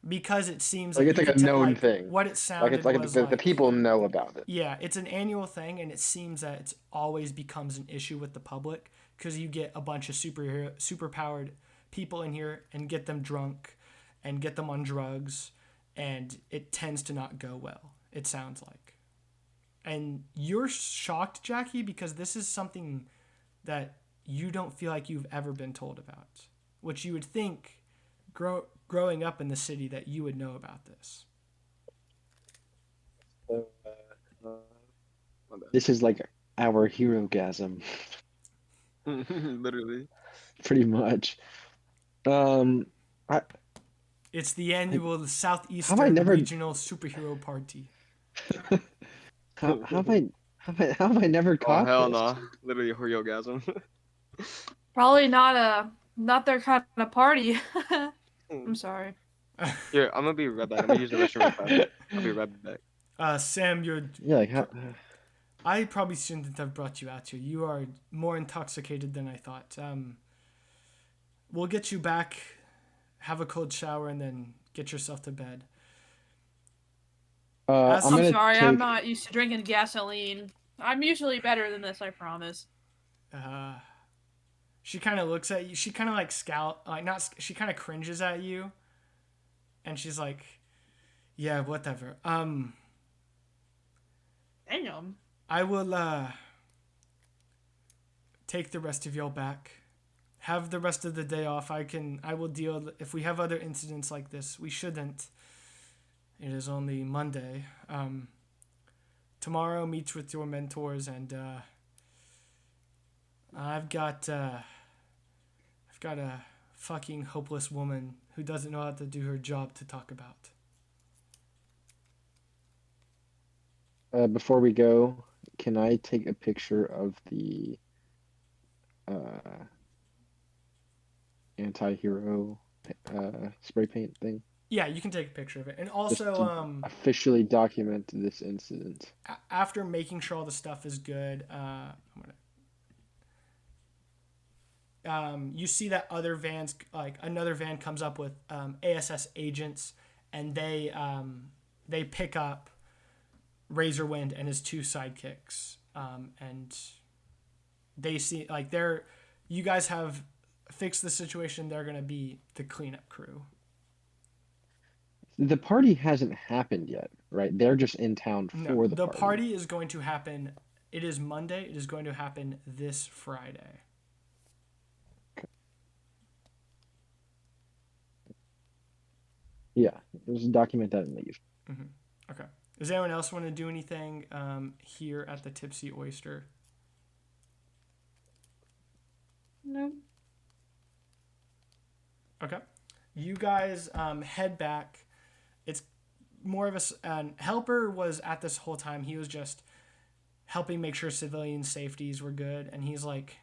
Because it seems like it's like a known thing. What it sounded was the people know about it. Yeah, it's an annual thing, and it seems that it always becomes an issue with the public because you get a bunch of superpowered people in here and get them drunk and get them on drugs, and it tends to not go well, it sounds like. And you're shocked, Jackie, because this is something that you don't feel like you've ever been told about, which you would think growing up in the city that you would know about this. This is like our hero-gasm. Literally. Pretty much. It's the annual Southeastern Regional Superhero Party. How have I never caught hell this? no. Literally hero-gasm. Probably not their kind of party. I'm sorry. Here, I'm gonna be right back. I'm gonna use the restroom real fast. I'll be right back. Sam, I probably shouldn't have brought you out here. You are more intoxicated than I thought. We'll get you back, have a cold shower, and then get yourself to bed. I'm sorry, I'm not used to drinking gasoline. I'm usually better than this, I promise. She kind of looks at you. She kind of like she kind of cringes at you. And she's like, yeah, whatever. Damn. I will take the rest of y'all back. Have the rest of the day off. I will deal if we have other incidents like this. We shouldn't. It is only Monday. Tomorrow meet with your mentors, and I've got a fucking hopeless woman who doesn't know how to do her job to talk about. Before we go, can I take a picture of the anti-hero spray paint thing? Yeah, you can take a picture of it. And also officially document this incident. After making sure all the stuff is good, you see that other vans, like another van comes up with ASS agents, and they pick up Razorwind and his two sidekicks, and they see like you guys have fixed the situation. They're gonna be the cleanup crew. The party hasn't happened yet, right? They're just in town for the party. The party is going to happen. It is Monday. It is going to happen this Friday. Yeah, just document that and leave. Mm-hmm. Okay. Does anyone else want to do anything here at the Tipsy Oyster? No. Okay. You guys head back. It's more of Helper was at this whole time. He was just helping make sure civilian safeties were good. And he's like,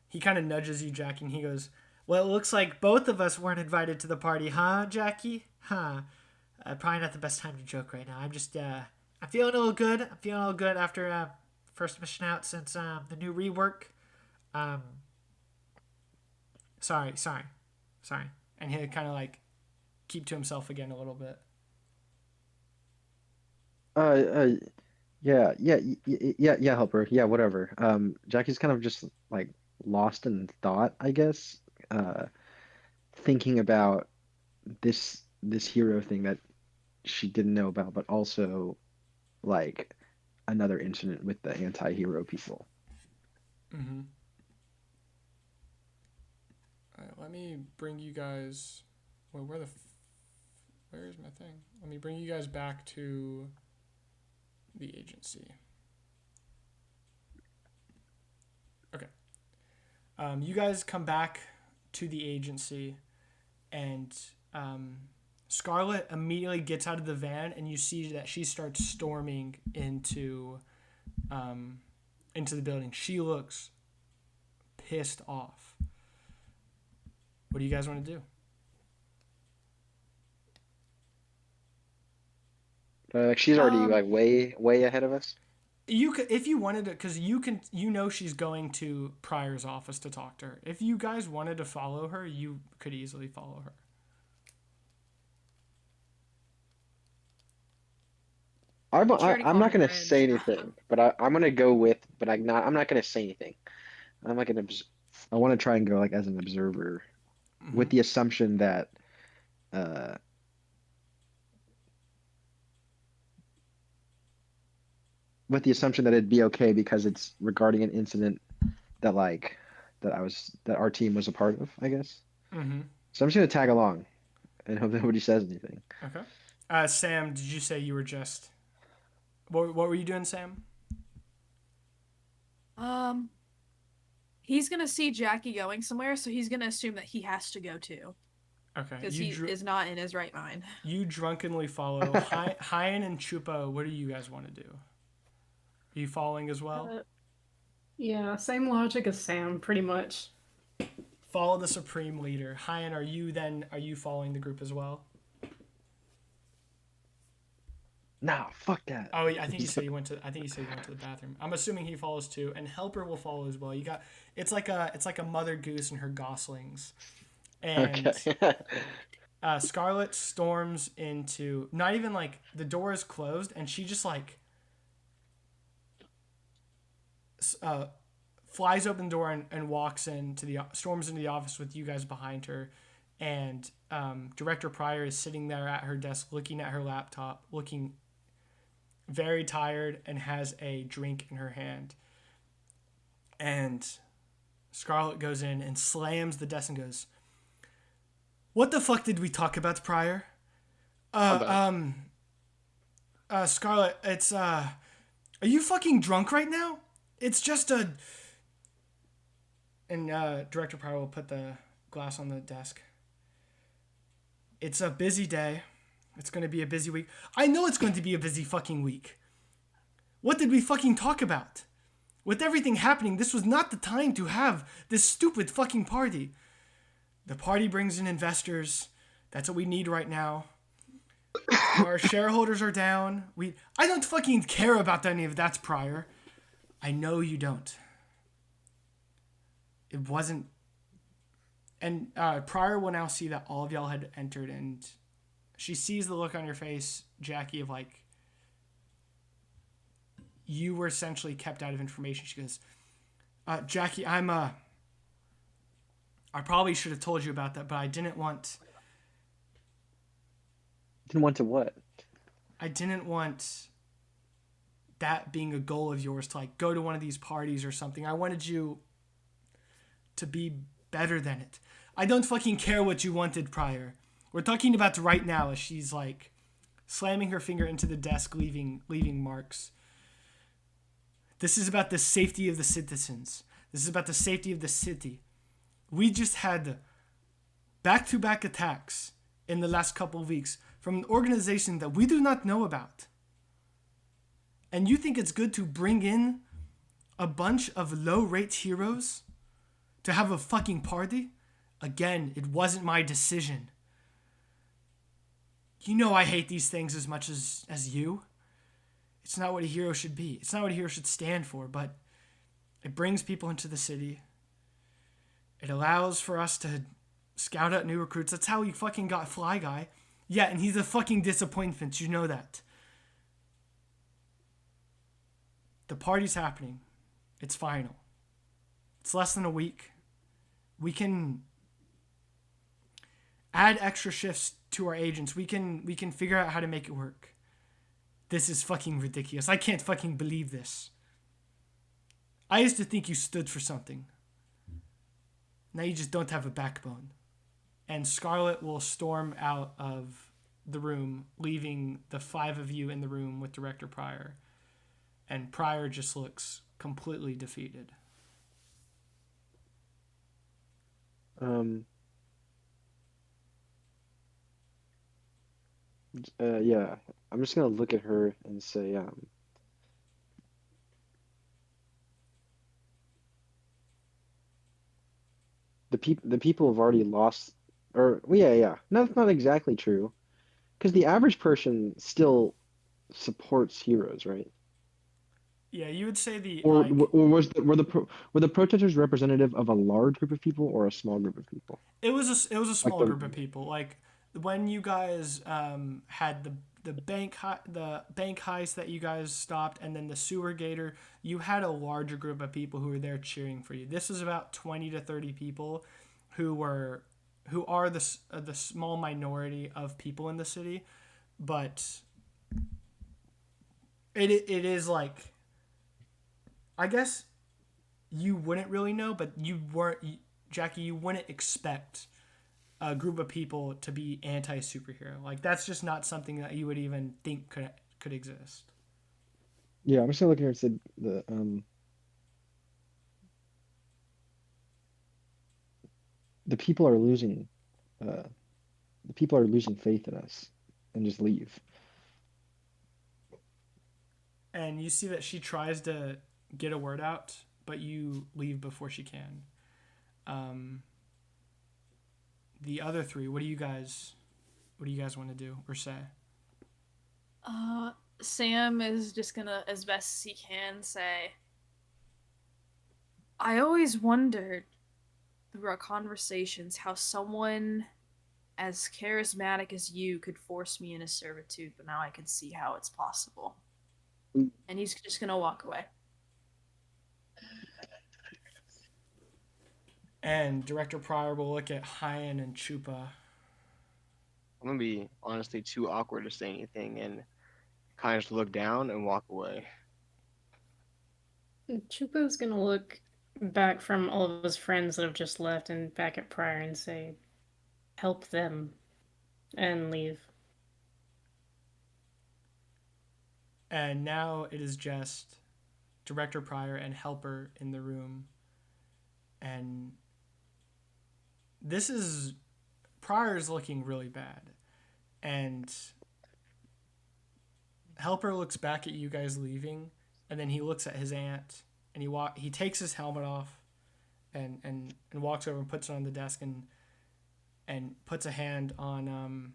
he kind of nudges you, Jackie, and he goes, well, it looks like both of us weren't invited to the party, huh, Jackie? Huh. Probably not the best time to joke right now. I'm just, I'm feeling a little good. I'm feeling a little good after first mission out since the new rework. Sorry. And he'll kind of like keep to himself again a little bit. Yeah, helper. Yeah, whatever. Jackie's kind of just like lost in thought, I guess. Thinking about this hero thing that she didn't know about, but also like another incident with the anti-hero people. Mm-hmm. All right, let me bring you guys. Well, where's my thing? Let me bring you guys back to the agency. Okay. You guys come back to the agency, and Scarlet immediately gets out of the van, and you see that she starts storming into the building. She looks pissed off. What do you guys want to do? Like she's already like way ahead of us. You could, if you wanted to, because she's going to Pryor's office to talk to her. If you guys wanted to follow her, you could easily follow her. I'm She already I'm called not me gonna cringe. say anything, but I'm gonna go with. But I'm not gonna say anything. I'm like I want to try and go like as an observer, with the assumption that uh it'd be okay because it's regarding an incident that that our team was a part of, I guess. Mm-hmm. So I'm just gonna tag along and hope nobody says anything. Okay. Sam, did you say you were just... What were you doing, Sam? He's gonna see Jackie going somewhere, so he's gonna assume that he has to go too. Okay. Because he is not in his right mind. You drunkenly follow. Hayyan and Chupa, what do you guys want to do? Are you following as well? Yeah, same logic as Sam, pretty much. Follow the supreme leader. Hayyan, are you following the group as well? Nah, fuck that. Oh, I think you said you went to the bathroom. I'm assuming he follows too, and Helper will follow as well. It's like a mother goose and her goslings, and Okay. Scarlet storms into, not even like the door is closed, and she just like flies open the door and storms into the office with you guys behind her, and Director Pryor is sitting there at her desk looking at her laptop, looking very tired, and has a drink in her hand. And Scarlet goes in and slams the desk and goes, "What the fuck did we talk about, Pryor?" Scarlet, it's are you fucking drunk right now? It's just a... And Director Pryor will put the glass on the desk. It's a busy day. It's going to be a busy week. I know it's going to be a busy fucking week. What did we fucking talk about? With everything happening, this was not the time to have this stupid fucking party. The party brings in investors. That's what we need right now. Our shareholders are down. I don't fucking care about any of that, Pryor. I know you don't. It wasn't... And Pryor will now see that all of y'all had entered, and she sees the look on your face, Jackie, of like, you were essentially kept out of information. She goes, Jackie, I probably should have told you about that, but I didn't want... Didn't want to what? I didn't want that being a goal of yours, to like go to one of these parties or something. I wanted you to be better than it. I don't fucking care what you wanted, Pryor. We're talking about right now, as she's like slamming her finger into the desk, leaving marks. This is about the safety of the citizens. This is about the safety of the city. We just had back-to-back attacks in the last couple of weeks from an organization that we do not know about. And you think it's good to bring in a bunch of low-rate heroes to have a fucking party? Again, it wasn't my decision. You know I hate these things as much as you. It's not what a hero should be. It's not what a hero should stand for, but it brings people into the city. It allows for us to scout out new recruits. That's how we fucking got Fly Guy. Yeah, and he's a fucking disappointment. You know that. The party's happening. It's final. It's less than a week. We can add extra shifts to our agents. We can figure out how to make it work. This is fucking ridiculous. I can't fucking believe this. I used to think you stood for something. Now you just don't have a backbone. And Scarlet will storm out of the room, leaving the 5 of you in the room with Director Pryor. And Pryor just looks completely defeated. Yeah, I'm just gonna look at her and say, the people have already lost, or well, yeah. No, that's not exactly true, because the average person still supports heroes, right? Yeah, you would say the Or like were the protesters representative of a large group of people or a small group of people? it was a Like small the group of people. Like when you guys had the bank heist that you guys stopped, and then the sewer gator, you had a larger group of people who were there cheering for you. This is about 20 to 30 people who are the small minority of people in the city, but it is like, I guess you wouldn't really know, but Jackie, you wouldn't expect a group of people to be anti-superhero. Like, that's just not something that you would even think could exist. Yeah, I'm just gonna look here and say the people are losing uh the people are losing faith in us and just leave. And you see that she tries to get a word out, but you leave before she can. Um, the other 3, what do you guys want to do or say? Sam is just gonna, as best as he can, say, I always wondered through our conversations how someone as charismatic as you could force me into servitude, but now I can see how it's possible. And he's just gonna walk away. And Director Pryor will look at Hayyan and Chupa. I'm gonna be honestly too awkward to say anything and kind of just look down and walk away. Chupa's gonna look back from all of his friends that have just left and back at Pryor and say, help them, and leave. And now it is just Director Pryor and Helper in the room. And Pryor's looking really bad. And Helper looks back at you guys leaving, and then he looks at his aunt, and he takes his helmet off and walks over and puts it on the desk and puts a hand on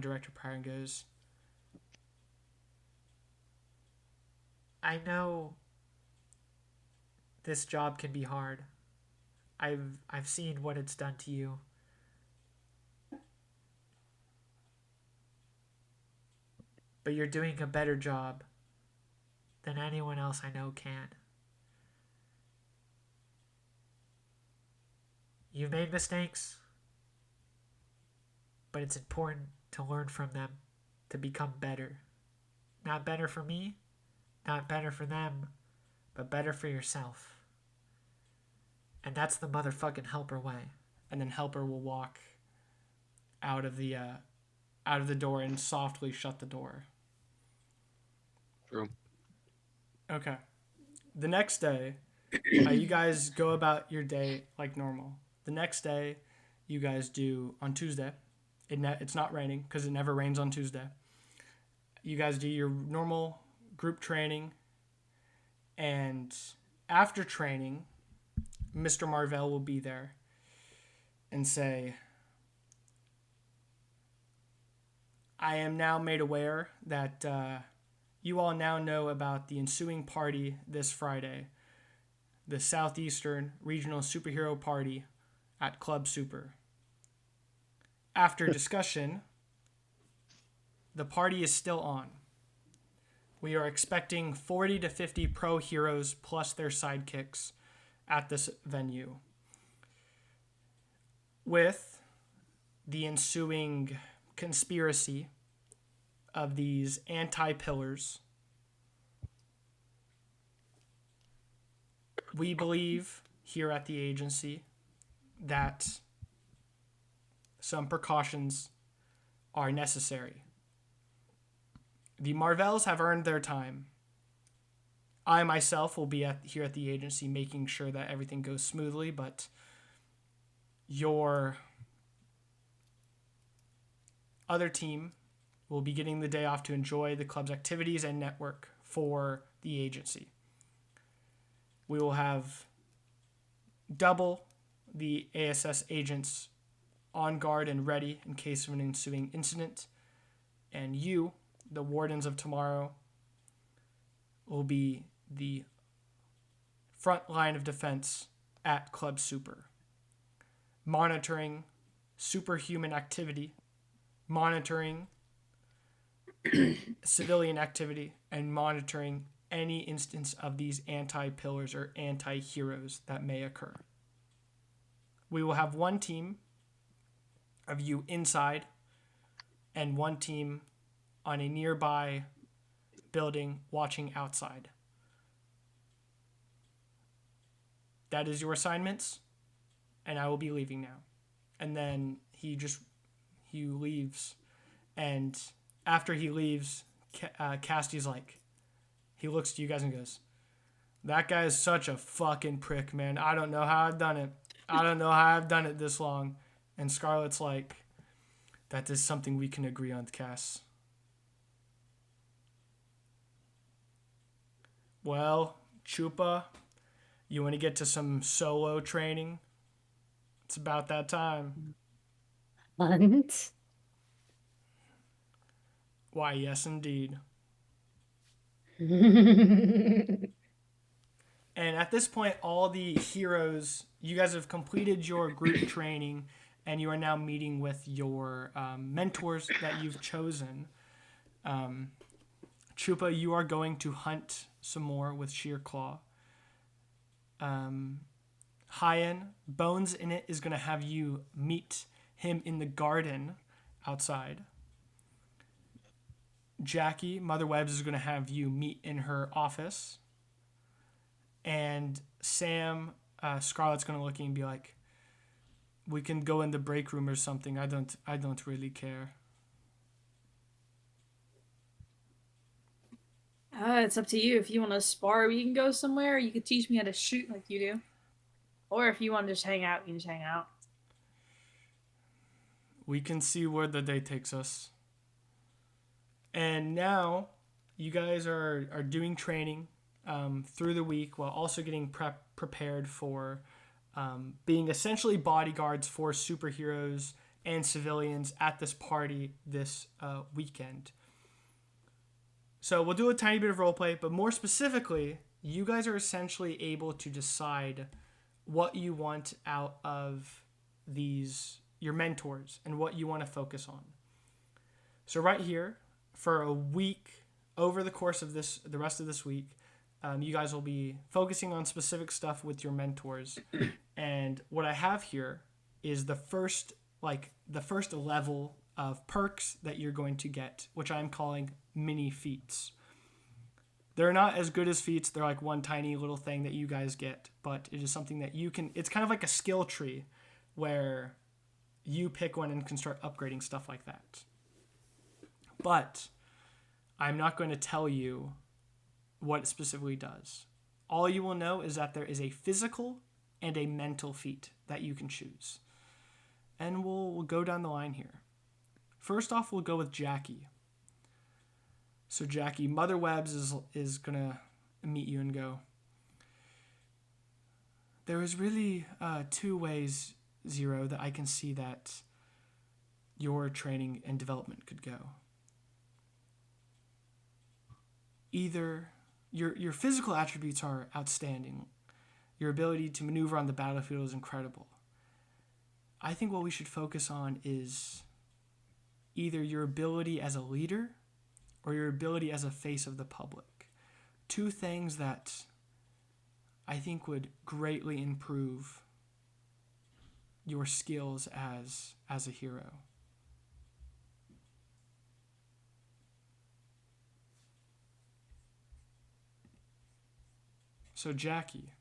Director Pryor and goes, I know this job can be hard. I've seen what it's done to you. But you're doing a better job than anyone else I know can. You've made mistakes, but it's important to learn from them to become better. Not better for me, not better for them, but better for yourself. And that's the motherfucking Helper way. And then Helper will walk out of the door and softly shut the door. True. Okay. The next day, you guys go about your day like normal. The next day, you guys do on Tuesday. It's not raining because it never rains on Tuesday. You guys do your normal group training, and after training, Mr. Marvell will be there and say, I am now made aware that you all now know about the ensuing party this Friday, the Southeastern Regional Superhero Party at Club Super. After discussion, the party is still on. We are expecting 40 to 50 pro heroes plus their sidekicks at this venue. With the ensuing conspiracy of these anti-pillars, we believe here at the agency that some precautions are necessary. The Marvells have earned their time. I myself will be here at the agency making sure that everything goes smoothly, but your other team will be getting the day off to enjoy the club's activities and network for the agency. We will have double the ASS agents on guard and ready in case of an ensuing incident, and you, the Wardens of Tomorrow, will be the front line of defense at Club Super, monitoring superhuman activity, monitoring civilian activity, and monitoring any instance of these anti-pillars or anti-heroes that may occur. We will have one team of you inside and one team on a nearby building watching outside. That is your assignments, and I will be leaving now. And then he leaves, and after he leaves, Casty's like, he looks to you guys and goes, "That guy is such a fucking prick, man. I don't know how I've done it. I don't know how I've done it this long." And Scarlett's like, "That is something we can agree on, Cass." Well, Chupa, you want to get to some solo training? It's about that time. What? Why, yes, indeed. And at this point, all the heroes, you guys have completed your group training, and you are now meeting with your mentors that you've chosen. Chupa, you are going to hunt some more with Sheer Claw. Hayyan, Bones in it is going to have you meet him in the garden outside. Jackie, Mother Webbs, is going to have you meet in her office. And Sam, Scarlett's going to look at you and be like, "We can go in the break room or something. I don't really care." It's up to you. If you want to spar, we can go somewhere. You could teach me how to shoot like you do. Or if you want to just hang out, you can just hang out. We can see where the day takes us. And now you guys are doing training through the week while also getting prepared for being essentially bodyguards for superheroes and civilians at this party this weekend. So we'll do a tiny bit of roleplay, but more specifically, you guys are essentially able to decide what you want out of your mentors and what you want to focus on. So right here, for a week, over the course of the rest of this week, you guys will be focusing on specific stuff with your mentors. And what I have here is the first level of perks that you're going to get, which I'm calling mini feats. They're not as good as feats. They're like one tiny little thing that you guys get, but it is something that you can, it's kind of like a skill tree where you pick one and can start upgrading stuff like that. But I'm not going to tell you what it specifically does. All you will know is that there is a physical and a mental feat that you can choose. And we'll go down the line here. First off, we'll go with Jackie. So Jackie, Mother Webbs is going to meet you and go, "There is really 2 ways, Zero, that I can see that your training and development could go. either your physical attributes are outstanding. Your ability to maneuver on the battlefield is incredible. I think what we should focus on is either your ability as a leader or your ability as a face of the public. Two things that I think would greatly improve your skills as a hero. So Jackie,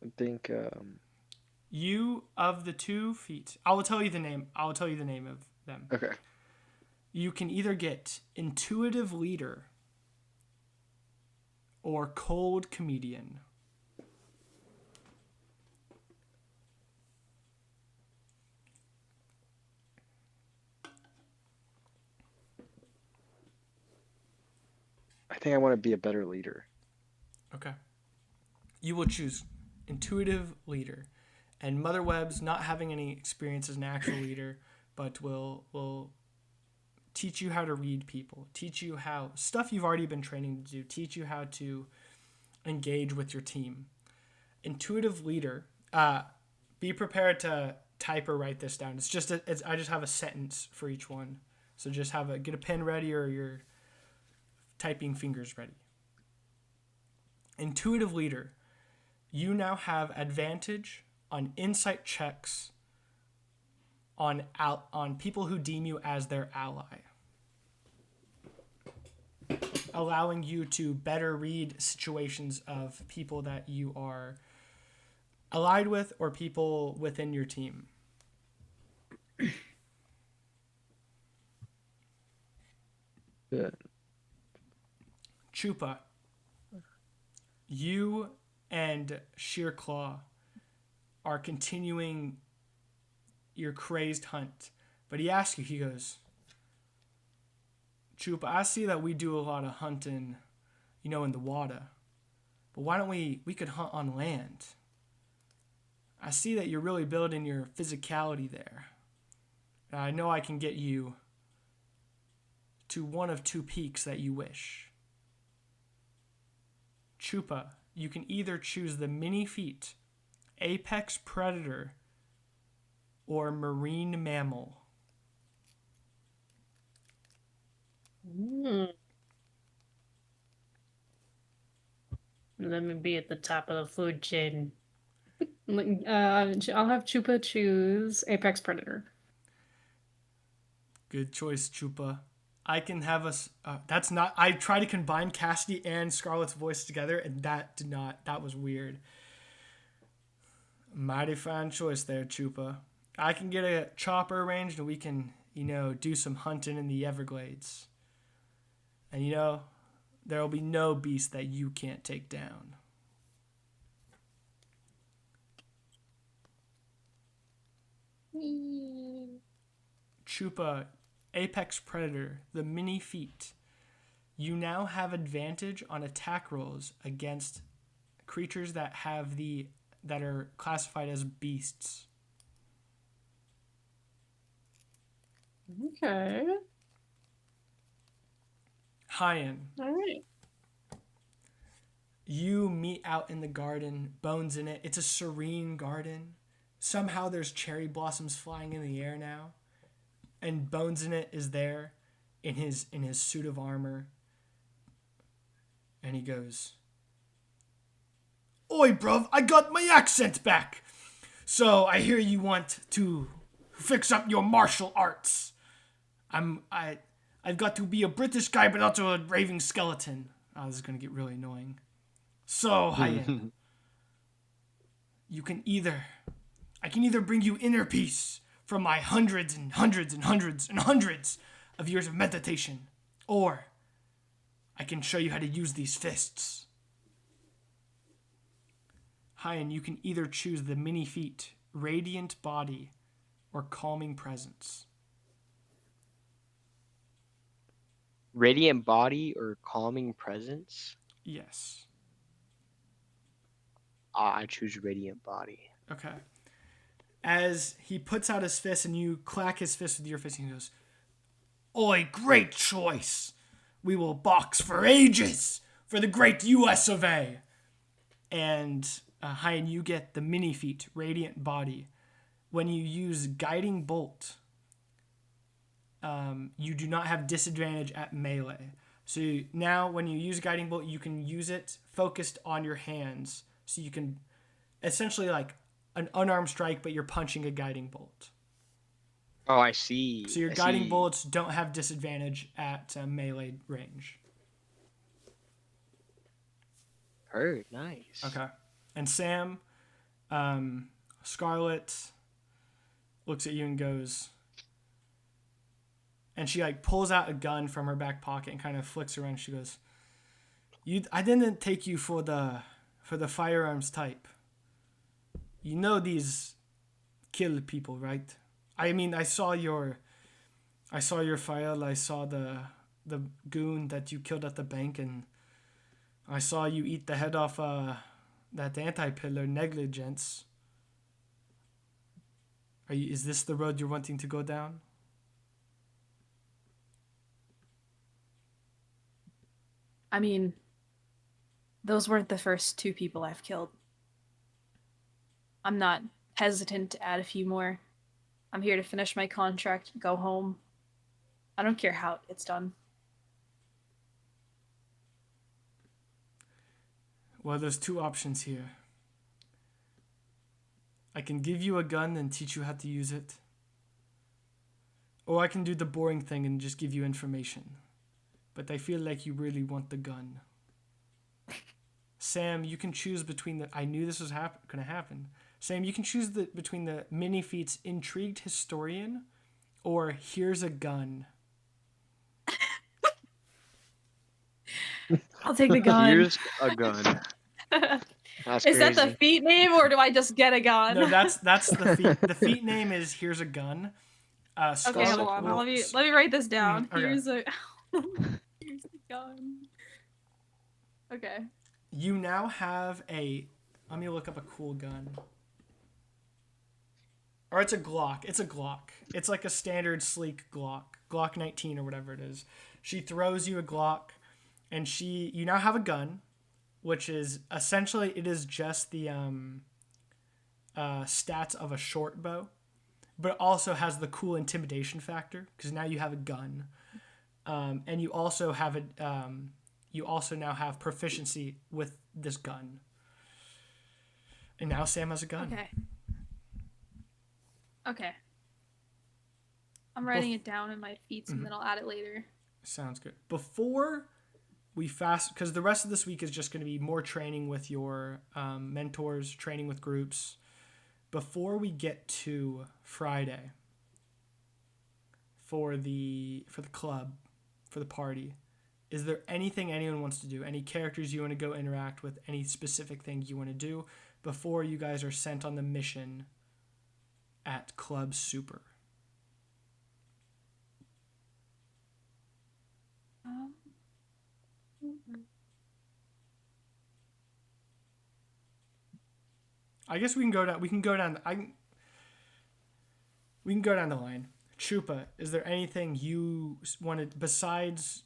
I think you of the 2 feats, I will tell you the name of them. okay. You can either get intuitive leader or cold comedian. I think I want to be a better leader. Okay. You will choose intuitive leader. And Mother Webb's not having any experience as an actual leader, but will teach you how to read people, teach you how stuff you've already been training to do, teach you how to engage with your team. Intuitive leader, be prepared to type or write this down. I just have a sentence for each one. So just get a pen ready or your typing fingers ready. Intuitive leader, you now have advantage on insight checks on people who deem you as their ally, allowing you to better read situations of people that you are allied with or people within your team. Good. Chupa, you and Sheer Claw are continuing your crazed hunt. But he asks you, he goes, Chupa, I see that we do a lot of hunting, in the water. But why don't we could hunt on land? I see that you're really building your physicality there. And I know I can get you to one of 2 peaks that you wish. Chupa, you can either choose the mini feat, apex predator, or marine mammal. Let me be at the top of the food chain. I'll have Chupa choose Apex Predator. Good choice, Chupa. I can have us. That's not. I tried to combine Cassidy and Scarlett's voice together, and that did not. That was weird. Mighty fine choice there, Chupa. I can get a chopper arranged, and we can, do some hunting in the Everglades. And there will be no beast that you can't take down. Chupa, Apex Predator, the mini feat. You now have advantage on attack rolls against creatures that are classified as beasts. Okay. Hayyan, All right. you meet out in the garden, Bones in it. It's a serene garden. Somehow there's cherry blossoms flying in the air now. And Bones in it is there in his suit of armor. And he goes, Oi, bruv, I got my accent back. So I hear you want to fix up your martial arts. I've got to be a British guy, but also a raving skeleton. Oh, this is going to get really annoying. So, Hayyan, I can either bring you inner peace from my hundreds and hundreds and hundreds and hundreds of years of meditation, or I can show you how to use these fists. Hayyan, you can either choose the mini feat, radiant body, or calming presence. Radiant body or calming presence? Yes. I choose radiant body. Okay. As he puts out his fist and you clack his fist with your fist, and he goes, Oi, great choice. We will box for ages for the great US of A. And Hayyan, you get the mini feat, Radiant Body. When you use Guiding Bolt, you do not have disadvantage at melee. So now when you use Guiding Bolt, you can use it focused on your hands. So you can essentially like an unarmed strike, but you're punching a Guiding Bolt. Oh, I see. So your I Guiding see. Bolts don't have disadvantage at melee range. Heard. Nice. Okay. And Sam, Scarlet looks at you and goes, and she like pulls out a gun from her back pocket and kind of flicks around. She goes, I didn't take you for the firearms type. You know these kill people, right? I mean, I saw your file. I saw the goon that you killed at the bank, and I saw you eat the head off that anti-pillar negligence. Is this the road you're wanting to go down? I mean, those weren't the first 2 people I've killed. I'm not hesitant to add a few more. I'm here to finish my contract, go home. I don't care how it's done. Well, there's 2 options here. I can give you a gun and teach you how to use it. Or I can do the boring thing and just give you information. But I feel like you really want the gun. Sam, you can choose between the... I knew this was going to happen. Sam, you can choose between the mini feats Intrigued Historian or Here's a Gun. I'll take the gun. Here's a gun. That's Is that the crazy. feat name, or do I just get a gun? No, that's the feat. The feat name is Here's a Gun. Okay, Scarlet hold on. will- Let me write this down. Okay. Here's a here's a gun. Okay. You now have a... Let me look up a cool gun. Or it's a Glock. It's a Glock. It's like a standard sleek Glock. Glock 19 or whatever it is. She throws you a Glock, and you now have a gun, which is essentially, it is just the stats of a short bow, but it also has the cool intimidation factor because now you have a gun, and you also have you also now have proficiency with this gun, and now Sam has a gun. Okay. I'm writing it down in my feats, and then I'll add it later. Sounds good. Before we because the rest of this week is just going to be more training with your mentors, training with groups. Before we get to Friday for the club, for the party, is there anything anyone wants to do? Any characters you want to go interact with? Any specific thing you want to do before you guys are sent on the mission at Club Super? I guess we can go down. We can go down. We can go down the line. Chupa, is there anything you wanted besides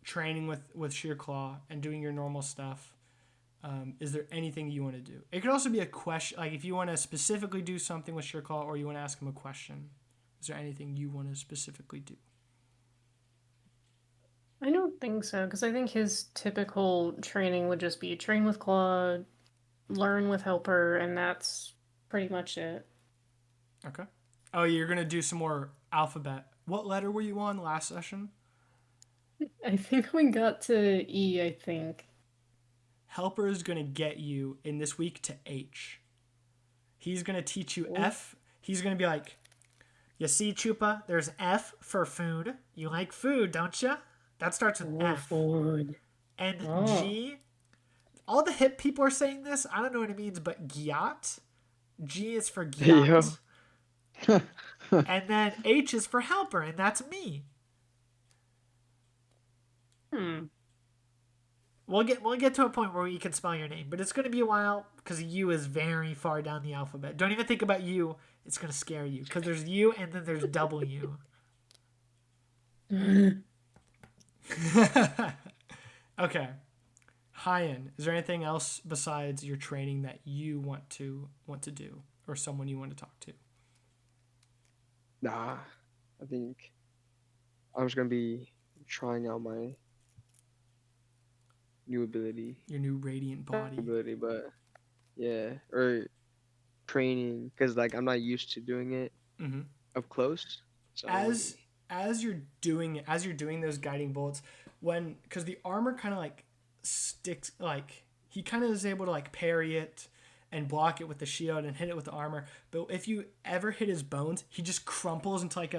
training with Sheer Claw and doing your normal stuff? Is there anything you want to do? It could also be a question, like if you want to specifically do something with Sheer Claw, or you want to ask him a question. Is there anything you want to specifically do? I don't think so, because I think his typical training would just be train with Claude, learn with Helper, and that's pretty much it. Okay. Oh, you're going to do some more alphabet. What letter were you on last session? I think we got to E, I think. Helper is going to get you in this week to H. He's going to teach you F. He's going to be like, you see, Chupa, there's F for food. You like food, don't you? That starts with F. Food. And G, all the hip people are saying this. I don't know what it means, but gyat. G is for gyat. And then H is for helper, and that's me. We'll get to a point where you can spell your name, but it's going to be a while because U is very far down the alphabet. Don't even think about U. It's going to scare you because there's U and then there's W. Okay. Hayyan, is there anything else besides your training that you want to do, or someone you want to talk to? Nah, I think I'm just gonna be trying out my new ability. Your new radiant body. Ability, but yeah, or training, because like I'm not used to doing it Mm-hmm. up close. So As you're doing those guiding bolts, because the armor kind of like sticks, like he kind of is able to like parry it and block it with the shield and hit it with the armor. But if you ever hit his bones, he just crumples into like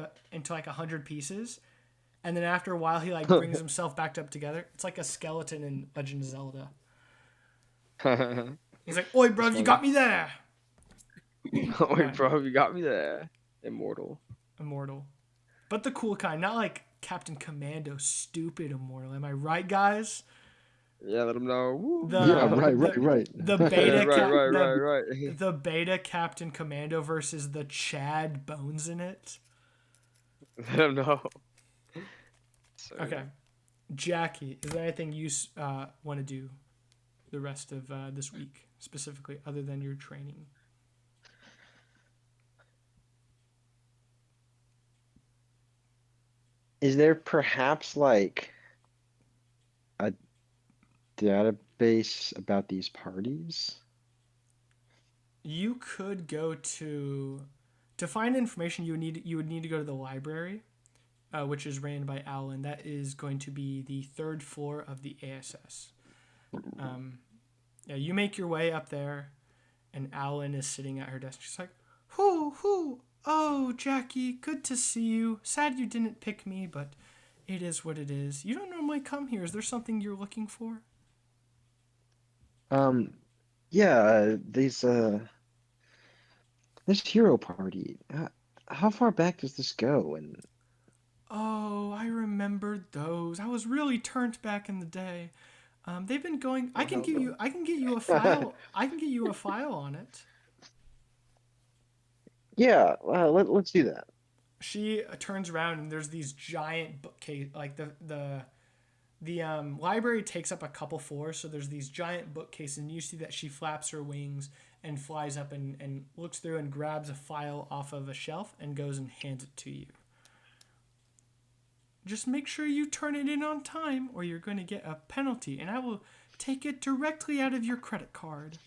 100 pieces, and then after a while he like brings himself back up together. It's like a skeleton in Legend of Zelda. He's like, "Oi, bro, you got me there." Wait, bro, you got me there. Immortal. But the cool kind, not like Captain Commando, stupid immortal. Am I right, guys? Yeah, let him know. Woo. Right. The beta, right. the beta Captain Commando versus the Chad Bones in it. Let him know. So, Okay, Jackie, is there anything you want to do the rest of this week specifically, other than your training? Is there perhaps like a database about these parties? You could go to find information. You would need to go to the library, which is ran by Alan. That is going to be the third floor of the ASS. Yeah, you make your way up there, and Alan is sitting at her desk. She's like, "Whoo, oh, Jackie, good to see you. Sad you didn't pick me, but it is what it is. You don't normally come here. Is there something you're looking for?" Yeah, this hero party. How far back does this go? And Oh, I remembered those. I was really turned back in the day. They've been going. I can get you a file. I can get you a file on it. yeah, let's do that. She turns around and there's these giant bookcase. Like the library takes up a couple floors, so there's these giant bookcases, and you see that she flaps her wings and flies up and looks through and grabs a file off of a shelf and goes and hands it to you. Just make sure you turn it in on time, or you're going to get a penalty, and I will take it directly out of your credit card.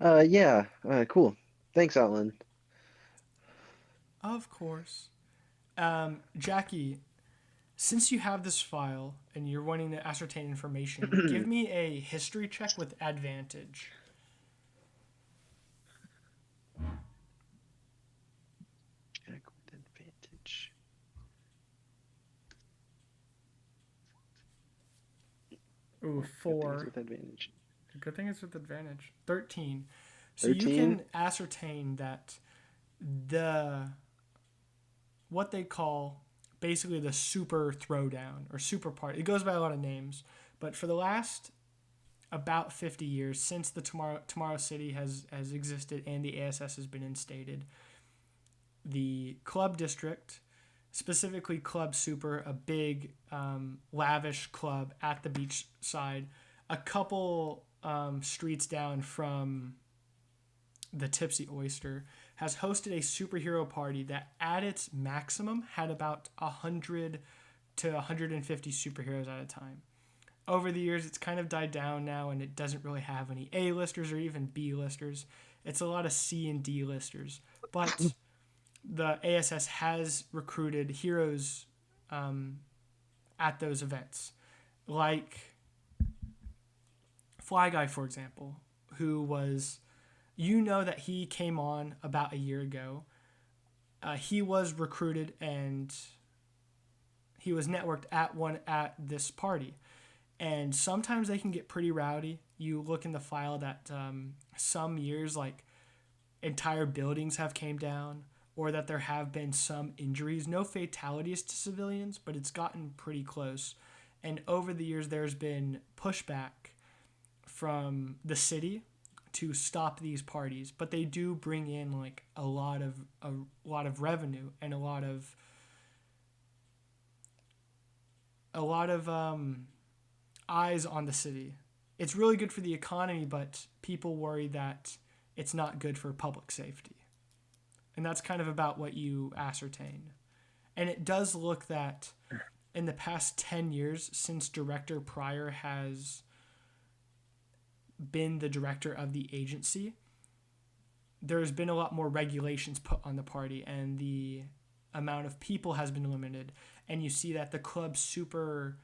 Yeah, cool. Thanks, Alan. Of course. Jackie, since you have this file and you're wanting to ascertain information, give me a history check with advantage. Check with advantage. Ooh, Good thing 4. it's with advantage. Good thing it's with advantage. 13. So 13? you can ascertain that what they call basically the super throwdown or super party. It goes by a lot of names, but for the last about 50 years since the Tomorrow City has existed and the ASS has been instated, the club district, specifically Club Super, a big lavish club at the beach side, a couple streets down from the Tipsy Oyster, has hosted a superhero party that at its maximum had about 100 to 150 superheroes at a time. Over the years, it's kind of died down now, and it doesn't really have any A-listers or even B-listers. It's a lot of C and D-listers. But the ASS has recruited heroes at those events. Like Fly Guy, for example, who was... You know that he came on about a year ago. He was recruited and he was networked at this party. And sometimes they can get pretty rowdy. You look in the file that some years, like, entire buildings have came down, or that there have been some injuries. No fatalities to civilians, but it's gotten pretty close. And over the years, there's been pushback from the city to stop these parties, but they do bring in like a lot of revenue and a lot of eyes on the city. It's really good for the economy, but people worry that it's not good for public safety. And that's kind of about what you ascertain. And it does look that in the past 10 years, since Director Pryor has been the director of the agency, there's been a lot more regulations put on the party, and the amount of people has been limited. And you see that the club for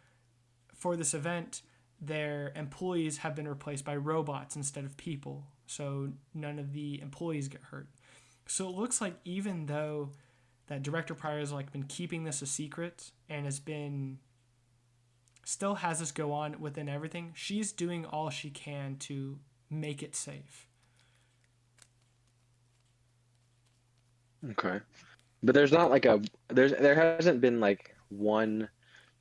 this event, their employees have been replaced by robots instead of people, so none of the employees get hurt. So it looks like even though that Director Pryor has like been keeping this a secret and still has this go on within everything, she's doing all she can to make it safe. Okay. But there's not like there hasn't been like one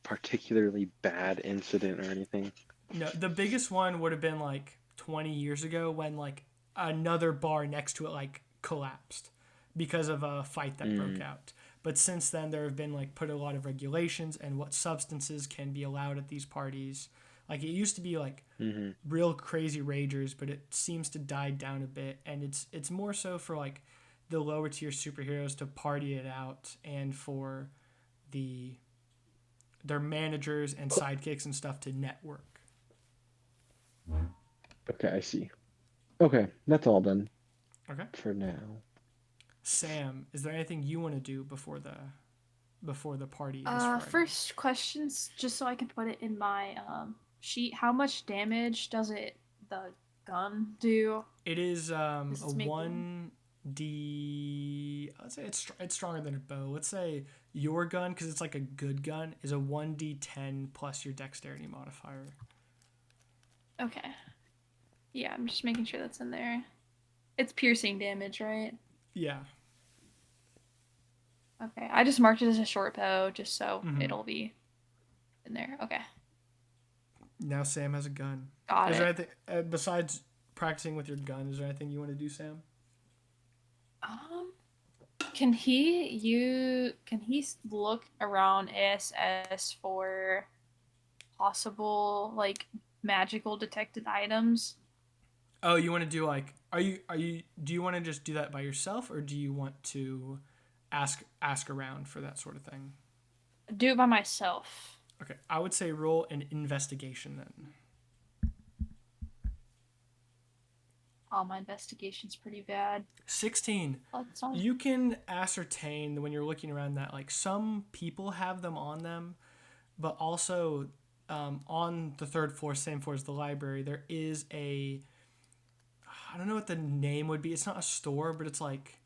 particularly bad incident or anything. No, the biggest one would have been like 20 years ago when like another bar next to it like collapsed because of a fight that broke out. But since then, there have been like put a lot of regulations and what substances can be allowed at these parties. Like it used to be like real crazy ragers, but it seems to die down a bit, and it's more so for like the lower tier superheroes to party it out, and for their managers and sidekicks and stuff to network. Okay, I see. Okay, that's all then. Okay. For now. Sam, is there anything you want to do before the party? This Friday? First questions, just so I can put it in my sheet. How much damage does the gun do? It is a This is making- 1d. Let's say it's stronger than a bow. Let's say your gun, because it's like a good gun, is a 1d10 plus your dexterity modifier. Okay. Yeah, I'm just making sure that's in there. It's piercing damage, right? Yeah. Okay. I just marked it as a short bow, just so Mhm. it'll be in there. Okay. Now Sam has a gun. Got Is it. there anything besides practicing with your gun? Is there anything you want to do, Sam? Can he look around ASS for possible like magical detected items? Oh, you want to do like do you want to just do that by yourself, or do you want to ask around for that sort of thing? Do it by myself. Okay, I would say roll an investigation then. Oh, my investigation's pretty bad. 16. Oh, it's not... You can ascertain when you're looking around that like some people have them on them, but also on the third floor, same floor as the library, there is I don't know what the name would be. It's not a store, but it's like,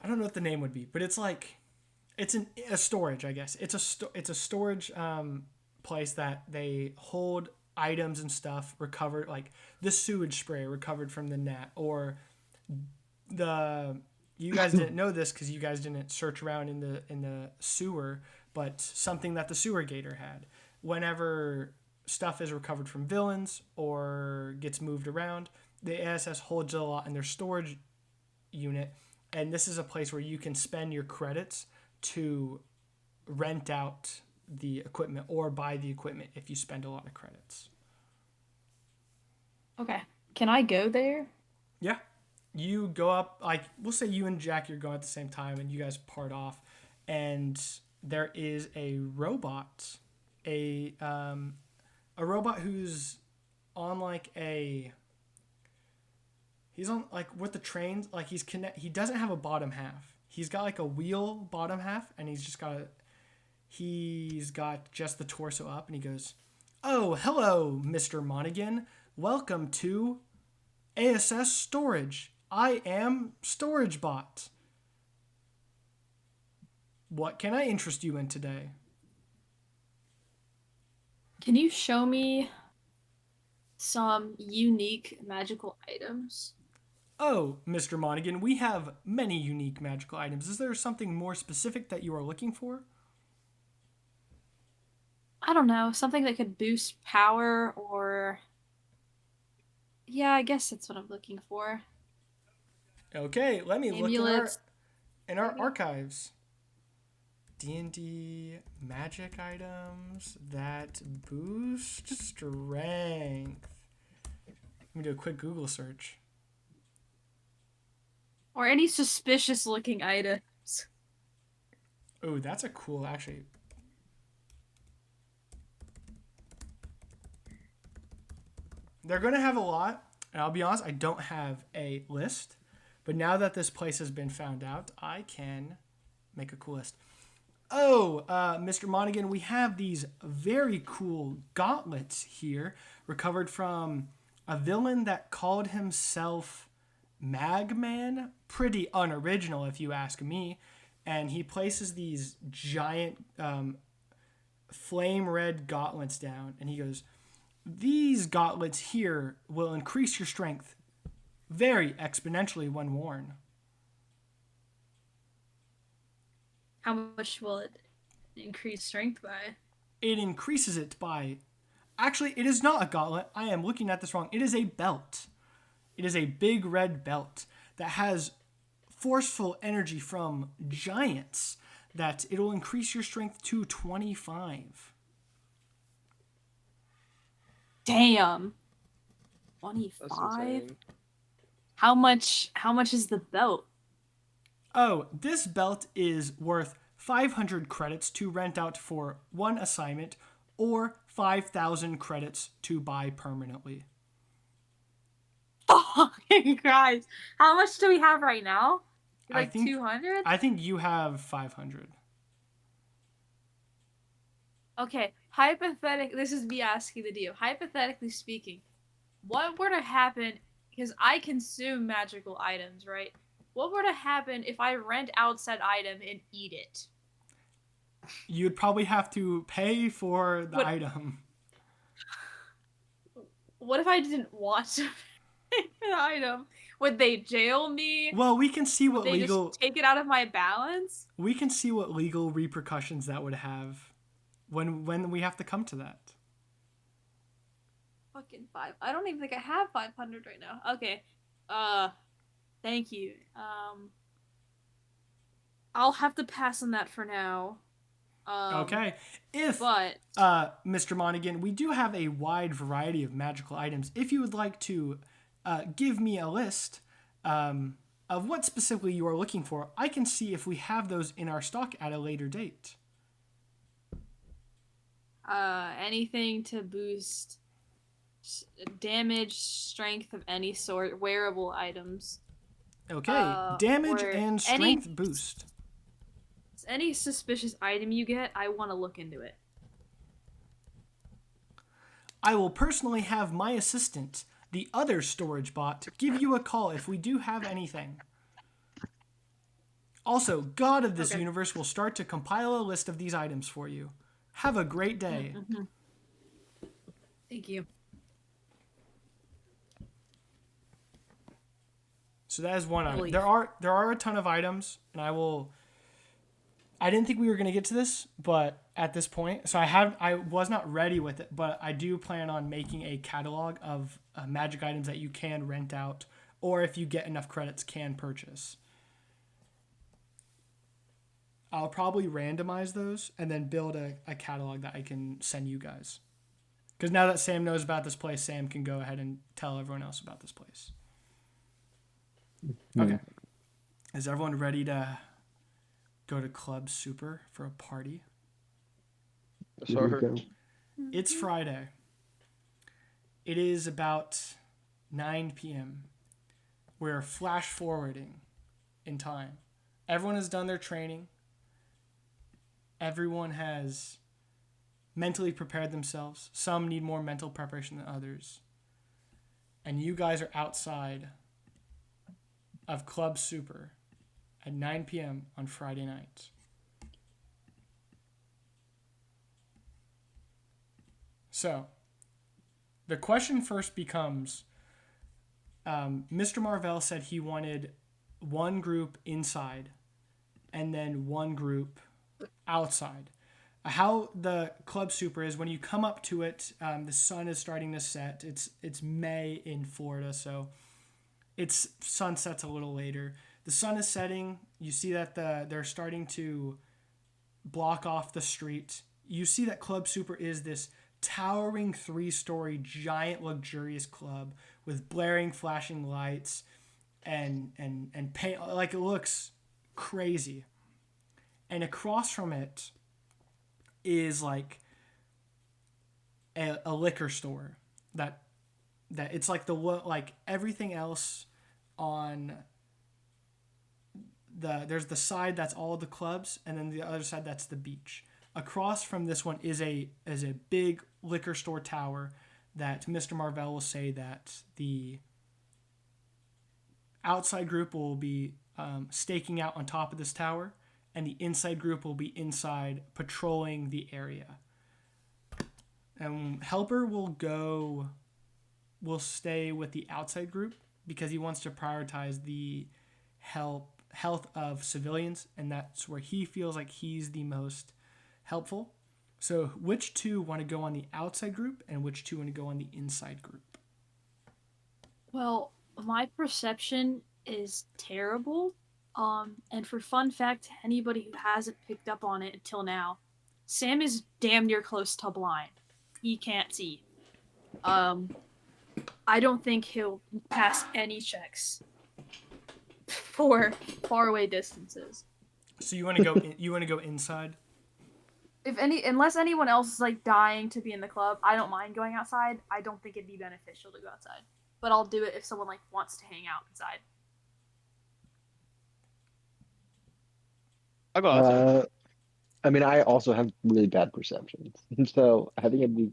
I don't know what the name would be, but it's like, it's a storage, I guess. It's a storage place that they hold items and stuff recovered, like the sewage spray recovered from the net, or you guys didn't know this because you guys didn't search around in the sewer, but something that the sewer gator had. Whenever stuff is recovered from villains or gets moved around, the ASS holds it a lot in their storage unit, and this is a place where you can spend your credits to rent out the equipment or buy the equipment if you spend a lot of credits. Okay. Can I go there? Yeah. You go up, like, we'll say you and Jack, you're going at the same time, and you guys part off, and there is a robot, a robot who's on like he's on like with the trains, like he doesn't have a bottom half. He's got like a wheel bottom half, and he's got just the torso up, and he goes, "Oh, hello, Mr. Monaghan. Welcome to ASS Storage. I am StorageBot. What can I interest you in today?" Can you show me some unique magical items? Oh, Mr. Monaghan, we have many unique magical items. Is there something more specific that you are looking for? I don't know, something that could boost power or Yeah, I guess that's what I'm looking for. Okay, let me look Amulets. in our maybe? archives. D&D magic items that boost strength. Let me do a quick Google search. Or any suspicious looking items. Oh, that's a cool, actually. They're going to have a lot. And I'll be honest, I don't have a list. But now that this place has been found out, I can make a cool list. Oh, Mr. Monaghan, we have these very cool gauntlets here, recovered from a villain that called himself Magman. Pretty unoriginal, if you ask me. And he places these giant flame red gauntlets down, and he goes, "These gauntlets here will increase your strength very exponentially when worn." How much will it increase strength by? It increases it by... Actually, it is not a gauntlet. I am looking at this wrong. It is a belt. It is a big red belt that has forceful energy from giants that it'll increase your strength to 25. Damn. That's 25? insane. How much is the belt? Oh, this belt is worth 500 credits to rent out for one assignment or 5,000 credits to buy permanently. Fucking Christ. How much do we have right now? I Like think- 200? I think you have 500. Okay, this is me asking the DM. Hypothetically speaking, what were to happen, because I consume magical items, right? What were to happen if I rent out said item and eat it? You'd probably have to pay for the What- item. What if I didn't want to pay for the item? Would they jail me? Well, we can see Would what they legal just take it out of my balance? we can see what legal repercussions that would have when we have to come to that. Fucking 5. I don't even think I have 500 right now. Okay. Thank you. I'll have to pass on that for now. Okay. If But Mr. Monaghan, we do have a wide variety of magical items. If you would like to give me a list of what specifically you are looking for, I can see if we have those in our stock at a later date. anything to boost damage, strength of any sort, wearable items. Okay, damage or and strength boost. Any suspicious item you get, I want to look into it. I will personally have my assistant, the other storage bot, give you a call if we do have anything. Also, God of this universe will start to compile a list of these items for you. Have a great day. Mm-hmm. Thank you. So that is one item. Relief. There are a ton of items, and I didn't think we were gonna get to this, but at this point, so I was not ready with it, but I do plan on making a catalog of magic items that you can rent out, or if you get enough credits, can purchase. I'll probably randomize those and then build a catalog that I can send you guys. Because now that Sam knows about this place, Sam can go ahead and tell everyone else about this place. Okay. Is everyone ready to go to Club Super for a party? Here we go. It's Friday. It is about 9 p.m. We're flash forwarding in time. Everyone has done their training. Everyone has mentally prepared themselves. Some need more mental preparation than others. And you guys are outside of Club Super at 9 p.m. on Friday night. So, the question first becomes, Mr. Marvell said he wanted one group inside and then one group outside. How the Club Super is when you come up to it, the sun is starting to set. It's May in Florida, so it's sunsets a little later. The sun is setting. You see that they're starting to block off the street. You see that Club Super is this towering 3-story giant luxurious club with blaring flashing lights and paint. Like, it looks crazy. And across from it is like a liquor store that it's like like everything else on there's the side that's all of the clubs, and then the other side that's the beach. Across from this one is a big liquor store tower that Mr. Marvell will say that the outside group will be staking out on top of this tower, and the inside group will be inside patrolling the area. And Helper will stay with the outside group because he wants to prioritize the health of civilians, and that's where he feels like he's the most helpful. So which two want to go on the outside group and which two want to go on the inside group? Well, my perception is terrible. And for fun fact, anybody who hasn't picked up on it until now, Sam is damn near close to blind. He can't see. I don't think he'll pass any checks for faraway distances. So you want to go you want to go inside? Unless anyone else is like dying to be in the club, I don't mind going outside. I don't think it'd be beneficial to go outside, but I'll do it if someone like wants to hang out inside. I'll go outside. I mean, I also have really bad perception, so I think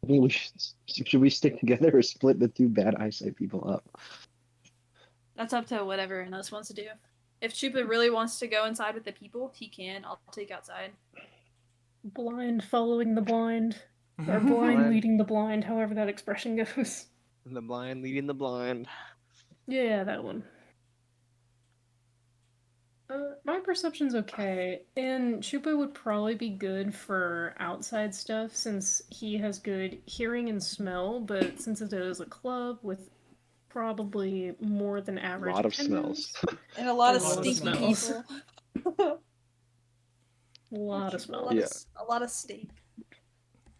we should we stick together or split the two bad eyesight people up? That's up to whatever anyone else wants to do. If Chupa really wants to go inside with the people, he can. I'll take outside. Blind following the blind. Or blind leading the blind, however that expression goes. The blind leading the blind. Yeah, that one. My perception's okay, and Chupa would probably be good for outside stuff since he has good hearing and smell, but since it is a club with probably more than average A lot of attendance, smells. And a lot of A lot of stinky smells. people. a lot of smells. Yeah. A lot of steak.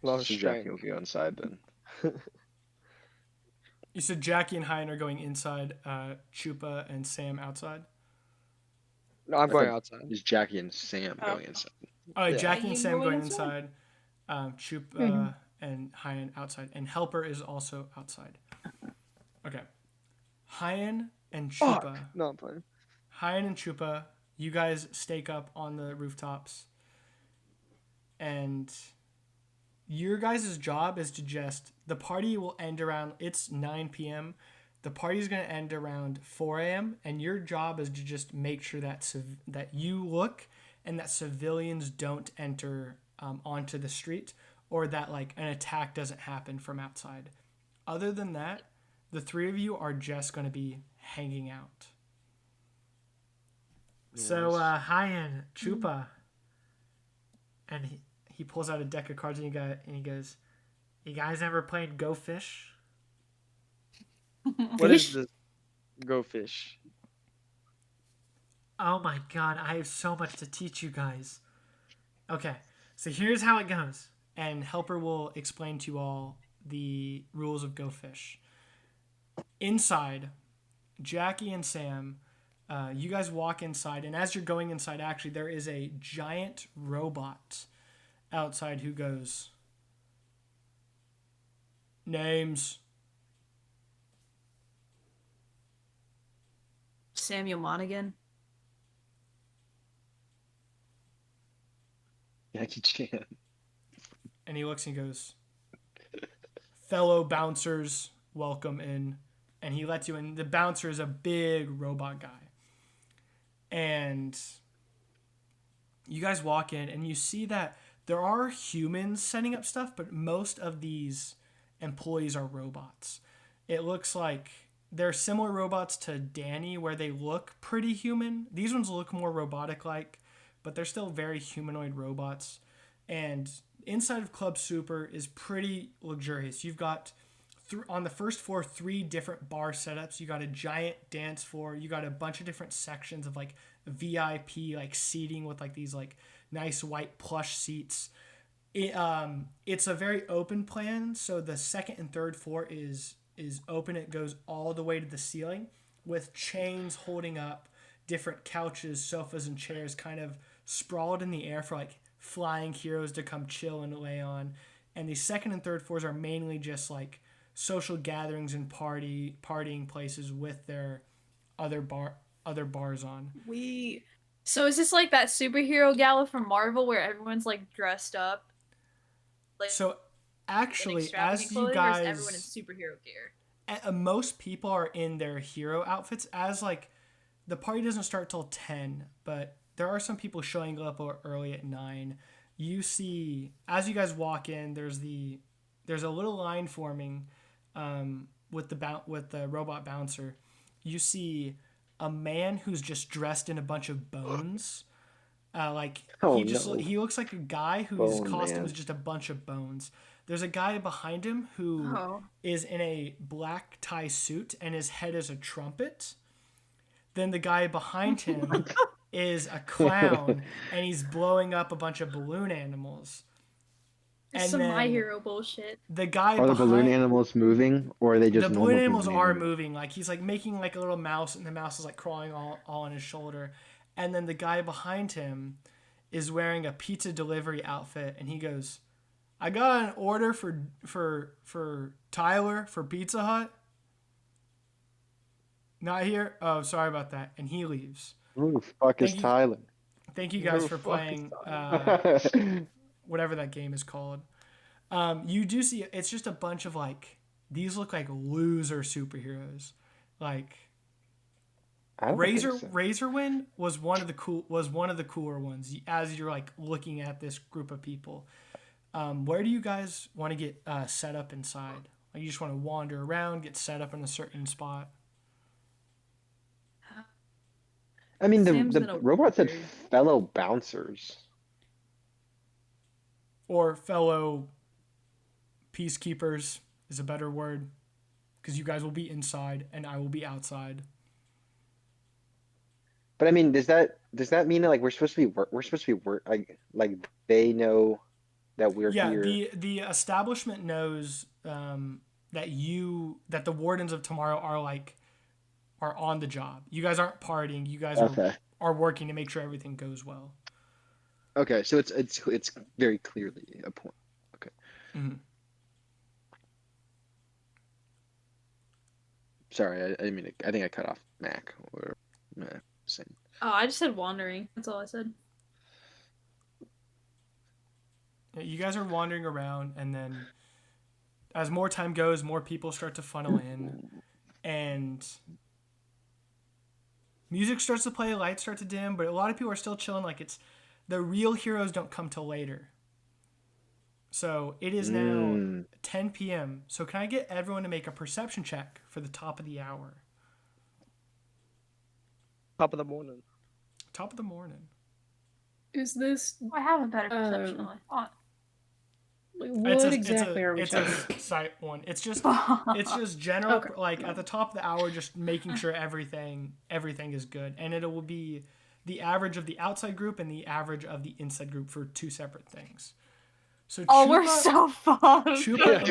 Love So Jackie will go inside then. You said Jackie and Hayyan are going inside, Chupa and Sam outside? No, I'm going outside. Is Jackie and Sam going inside? Oh, Yeah. Jackie and Hayyan Sam going going inside? inside, Chupa and Hayyan outside, and Helper is also outside. Okay. Hayyan and Chupa. No, I'm playing. Hayyan and Chupa, you guys stake up on the rooftops, and your guys' job is to the party will end around, it's 9 p.m., the party's going to end around 4 a.m., and your job is to just make sure that you look and that civilians don't enter onto the street, or that like an attack doesn't happen from outside. Other than that, the three of you are just going to be hanging out. So, Hayyan, Chupa, and he pulls out a deck of cards and he goes, "You guys ever played Go Fish?" What is this? Go fish. Oh my god, I have so much to teach you guys. Okay, so here's how it goes. And Helper will explain to you all the rules of Go Fish. Inside, Jackie and Sam, you guys walk inside, and as you're going inside, actually, there is a giant robot outside who goes, "Names." Samuel Monaghan. Jackie Chan. And he looks and he goes, "Fellow bouncers, welcome in." And he lets you in. The bouncer is a big robot guy. And you guys walk in and you see that there are humans setting up stuff, but most of these employees are robots. It looks like they're similar robots to Danny, where they look pretty human. These ones look more robotic-like, but they're still very humanoid robots. And inside of Club Super is pretty luxurious. You've got on the first floor 3 different bar setups. You got a giant dance floor. You got a bunch of different sections of like VIP like seating with like these like nice white plush seats. It's a very open plan. So the second and third floor is open. It goes all the way to the ceiling with chains holding up different couches, sofas, and chairs kind of sprawled in the air for like flying heroes to come chill and lay on. And the second and third floors are mainly just like social gatherings and partying places with their other bars on. So is this like that superhero gala from Marvel where everyone's like dressed up? Like, so actually, as you clothing, guys, or is everyone in superhero gear? Most people are in their hero outfits. As like the party doesn't start till 10, but there are some people showing up early at 9. You see, as you guys walk in, there's a little line forming with the robot bouncer. You see a man who's just dressed in a bunch of bones. He looks like a guy whose costume is just a bunch of bones. There's a guy behind him who is in a black tie suit and his head is a trumpet. Then the guy behind him is a clown and he's blowing up a bunch of balloon animals. And some My Hero bullshit. The guy are the balloon animals moving, or are they just the normal balloon animals are animals? moving? Like he's like making like a little mouse, and the mouse is like crawling all on his shoulder. And then the guy behind him is wearing a pizza delivery outfit, and he goes, "I got an order for Tyler for Pizza Hut. Not here. Oh, sorry about that." And he leaves. Who the fuck is Tyler? Thank you guys for playing whatever that game is called. You do see it's just a bunch of like these look like loser superheroes. Like Razorwind was one of the cooler ones as you're like looking at this group of people. Where do you guys want to get set up inside? Like you just want to wander around, get set up in a certain spot? I mean, the robot said fellow bouncers. Or fellow peacekeepers is a better word, because you guys will be inside and I will be outside. But I mean, does that mean that like we're supposed to be like they know that we're here? Yeah, the establishment knows that the Wardens of Tomorrow are on the job. You guys aren't partying. You guys are working to make sure everything goes well. Okay, so it's very clearly a point. Okay. Mm-hmm. Sorry, I mean I think I cut off Mac or same. Oh, I just said wandering. That's all I said. You guys are wandering around, and then as more time goes, more people start to funnel in, and music starts to play, lights start to dim, but a lot of people are still chilling. Like it's the real heroes don't come till later. So it is now 10 p.m. So can I get everyone to make a perception check for the top of the hour? Top of the morning. Top of the morning. Is this? I have a better perception than I thought. What exactly are we checking? It's a site one. It's just general, Okay. like at the top of the hour, just making sure everything is good, and it will be the average of the outside group and the average of the inside group for 2 separate things. So we're so fucked. We've been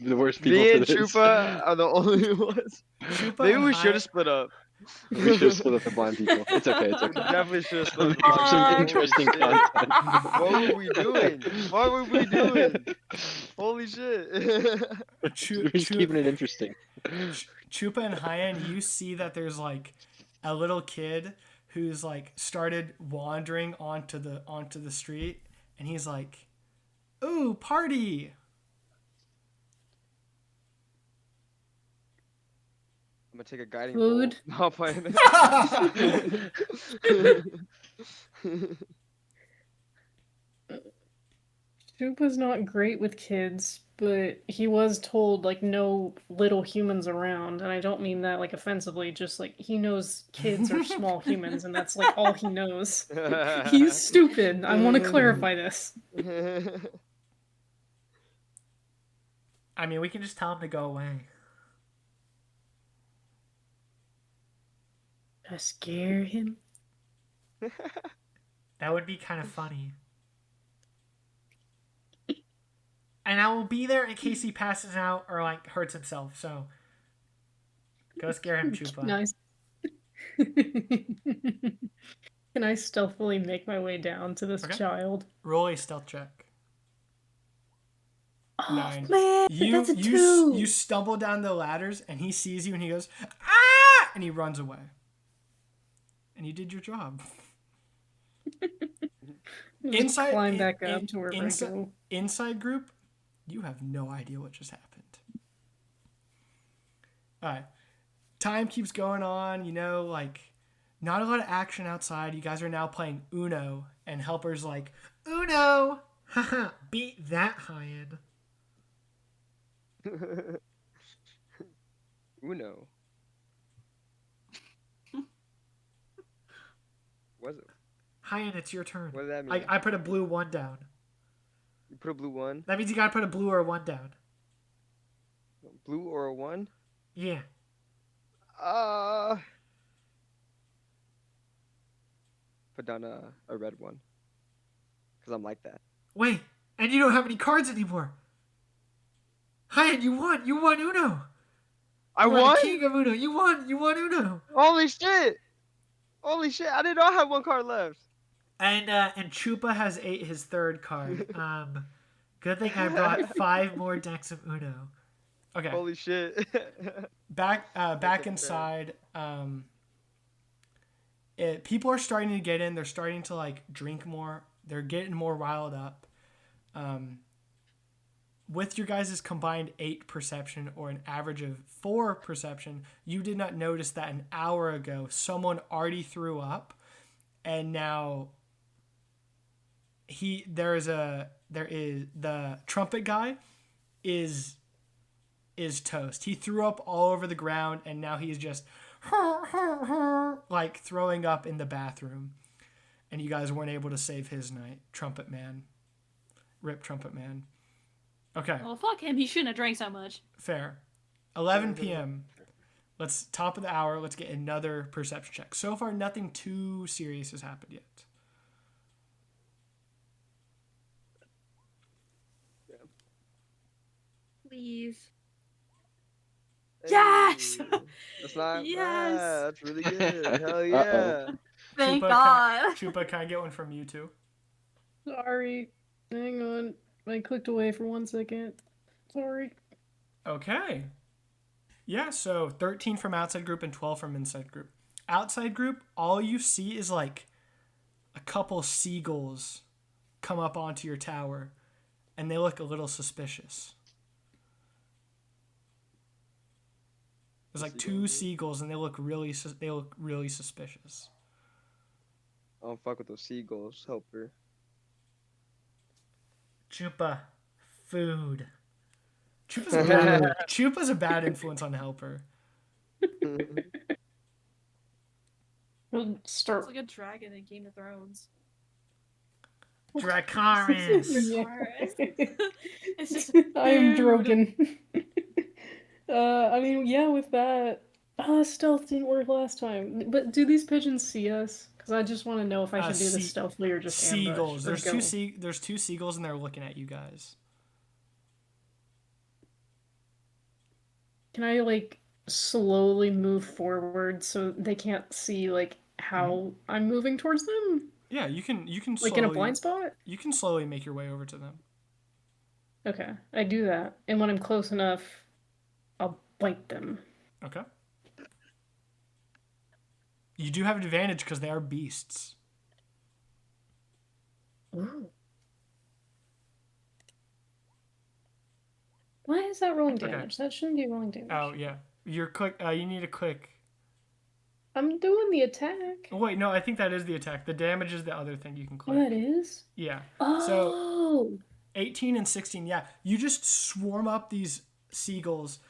the worst people. Me and Chupa are the only ones. Maybe we should have split up. We should have split up the blind people. It's okay. We definitely should have split up. For some interesting content. What were we doing? What were we doing? Holy shit. We're just keeping it interesting. Chupa and Hayyan, you see that there's like a little kid who's like started wandering onto the street, and he's like, "Ooh, party!" I'm gonna take a guiding Food. bolt. I'll play Chupa's not great with kids, but he was told like no little humans around, and I don't mean that like offensively, just like he knows kids are small humans and that's like all he knows. He's stupid. I want to clarify this. I mean, we can just tell him to go away. I scare him. That would be kind of funny. And I will be there in case he passes out or like hurts himself. So go scare him, Chupa. Nice. Can I stealthily make my way down to this child? Roll a stealth check. Oh 9. man, that's a 2. You stumble down the ladders and he sees you and he goes, ah! And he runs away. And you did your job. Inside, climb back up to wherever I go. Inside group, you have no idea what just happened. All right. Time keeps going on, you know, like not a lot of action outside. You guys are now playing Uno and Helper's like, Uno! Haha, beat that, Hayyan. Uno. Was it? Hayyan, it's your turn. What does that mean? I put a blue 1 down. You put a blue 1? That means you gotta put a blue or a 1 down. Blue or a 1? Yeah. Put down a red 1. Because I'm like that. Wait, and you don't have any cards anymore. Hayyan, you won. You won Uno. I You were won? the king of Uno. You won. You won Uno. Holy shit! Holy shit! I didn't know I had 1 card left. And Chupa has his 3rd card. Good thing I brought 5 more decks of Uno. Okay. Holy shit! Back inside. People are starting to get in. They're starting to like drink more. They're getting more riled up. With your guys' combined 8 perception or an average of 4 perception, you did not notice that an hour ago someone already threw up, and now there is the trumpet guy is toast. He threw up all over the ground, and now he's just like throwing up in the bathroom, and you guys weren't able to save his night. Trumpet man, rip Trumpet man. Okay. Well, fuck him. He shouldn't have drank so much. Fair. 11 p.m. Let's top of the hour. Let's get another perception check. So far, nothing too serious has happened yet. Please. Hey, Yes! That's not Yes! bad. That's really good. Hell yeah. Thank Chupa, God. Chupa, can I get one from you too? Sorry. Hang on. I clicked away for 1 second. Sorry. Okay. Yeah, so 13 from outside group and 12 from inside group. Outside group, all you see is like a couple seagulls come up onto your tower, and they look a little suspicious. There's like 2 seagulls, and they look really suspicious. I don't fuck with those seagulls, Helper. Chupa, food. Chupa's a bad influence on Helper. We'll start. It's like a dragon in Game of Thrones. Dracarys. It's just I am food. Drogon. I mean, yeah, with that, stealth didn't work last time. But do these pigeons see us? Because I just want to know if I should do this stealthily or just seagulls. ambush. There's two seagulls, and they're looking at you guys. Can I like slowly move forward so they can't see like how I'm moving towards them? Yeah, you can Like in a blind spot? You can slowly make your way over to them. Okay, I do that. And when I'm close enough, I'll bite them. Okay. You do have an advantage because they are beasts. Ooh. Why is that rolling damage? That shouldn't be rolling damage. Oh yeah, you're click. You need to click. I'm doing the attack. Oh, wait, no, I think that is the attack. The damage is the other thing you can click. Oh, that is? Yeah. Oh. 18 and 16. Yeah, you just swarm up these seagulls,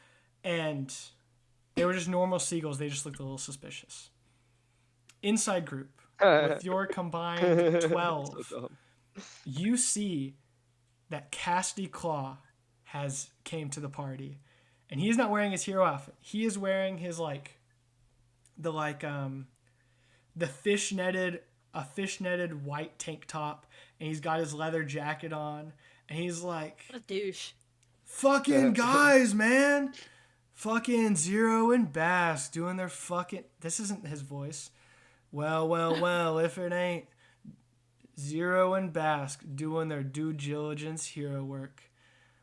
and they were just normal seagulls. They just looked a little suspicious. Inside group, with your combined 12, So dumb. you see that Casty Claw came to the party, and he's not wearing his hero outfit. He is wearing his the fishnetted white tank top, and he's got his leather jacket on, and he's like, What a douche. fucking guys, man. Fucking Zero and Bass doing their fucking... This isn't his voice. Well, if it ain't Zero and Bass doing their due diligence hero work.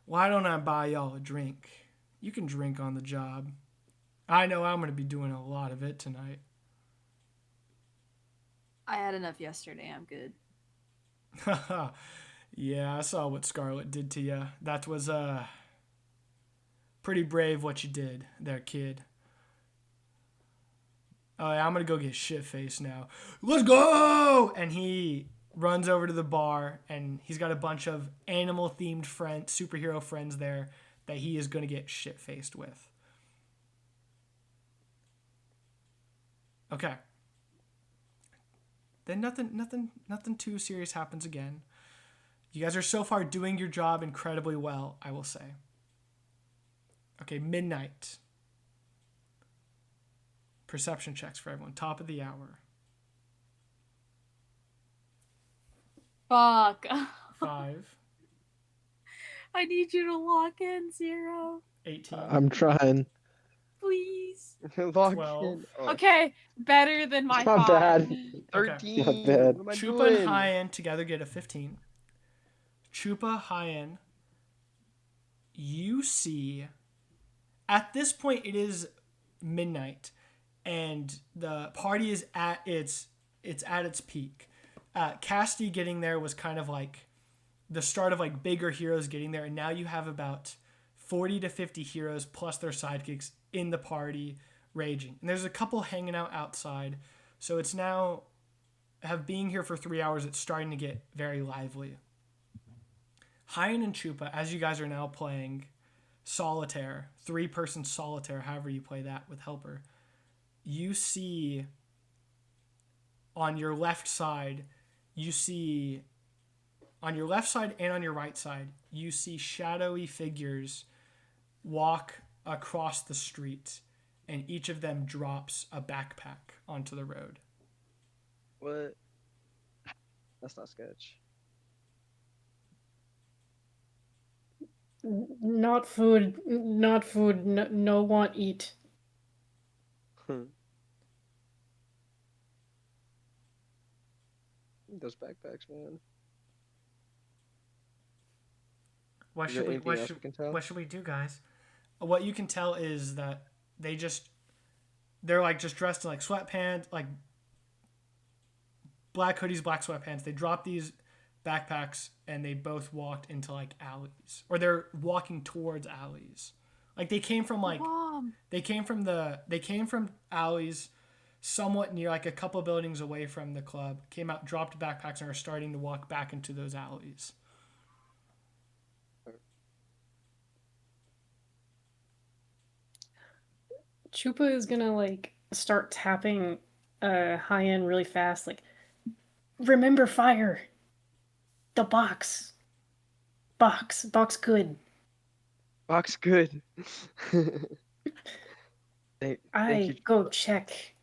Why don't I buy y'all a drink? You can drink on the job. I know I'm going to be doing a lot of it tonight. I had enough yesterday. I'm good. Yeah, I saw what Scarlet did to you. That was pretty brave what you did there, kid. Oh, yeah, I'm going to go get shit-faced now. Let's go! And he runs over to the bar, and he's got a bunch of animal-themed superhero friends there that he is going to get shit-faced with. Okay. Then nothing too serious happens again. You guys are so far doing your job incredibly well, I will say. Okay, midnight. Perception checks for everyone. Top of the hour. Fuck. 5, I need you to lock in, Zero. 18, I'm trying. Please. Lock 12. in. Oh, Okay, better than my It's not 5. bad. 13. Not bad. What am I Chupa doing? and Hayyan together get a 15. Chupa, Hayyan, you see, at this point it is midnight, and the party is at its peak. Casty getting there was kind of like the start of like bigger heroes getting there, and now you have about 40 to 50 heroes plus their sidekicks in the party raging. And there's a couple hanging out outside, so it's now being here for 3 hours, it's starting to get very lively. Hayyan and Chupa, as you guys are now playing solitaire, 3-person solitaire, however you play that with helper, you see on your left side and on your right side, you see shadowy figures walk across the street, and each of them drops a backpack onto the road. What? That's not sketch. Not food. Not food. No want eat. Those backpacks, man. What Is there should we anything else we can tell? what should we do, guys? What you can tell is that they're like just dressed in like sweatpants, like black hoodies, black sweatpants. They dropped these backpacks and they both walked into like alleys, or they're walking towards alleys. Like they came from Mom. alleys somewhat near, like a couple buildings away from the club, came out, dropped backpacks, and are starting to walk back into those alleys. Chupa is gonna like start tapping Hayyan really fast, like, remember fire. The box good. Box good. Thank you. Go check.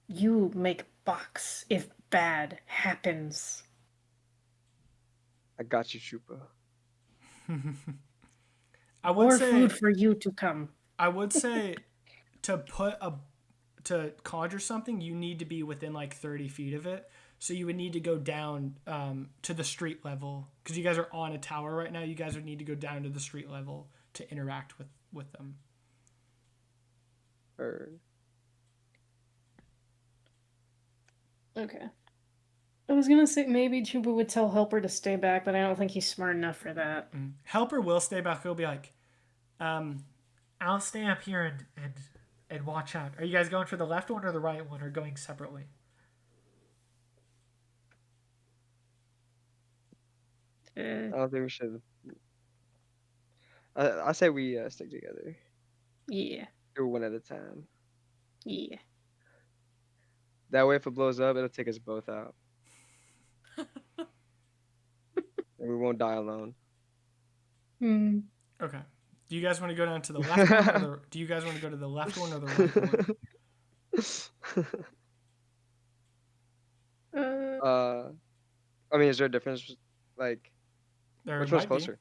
You make box if bad happens. I got you, Chupa. I would More say food for you to come. I would say to conjure something, you need to be within like 30 feet of it. So you would need to go down to the street level, because you guys are on a tower right now. You guys would need to go down to the street level to interact with them. Heard. Okay. I was gonna say maybe Chupa would tell Helper to stay back, but I don't think he's smart enough for that. Helper will stay back. He'll be like, I'll stay up here and watch out. Are you guys going for the left one or the right one, or going separately? I don't think we should. I say we stick together. Yeah. Do one at a time. Yeah. That way, if it blows up, it'll take us both out, and we won't die alone. Hmm. Okay. Do you guys want to go down to the left one, or do you guys want to go to the left one or the right one? I mean, is there a difference? Like, There which one's might be. closer?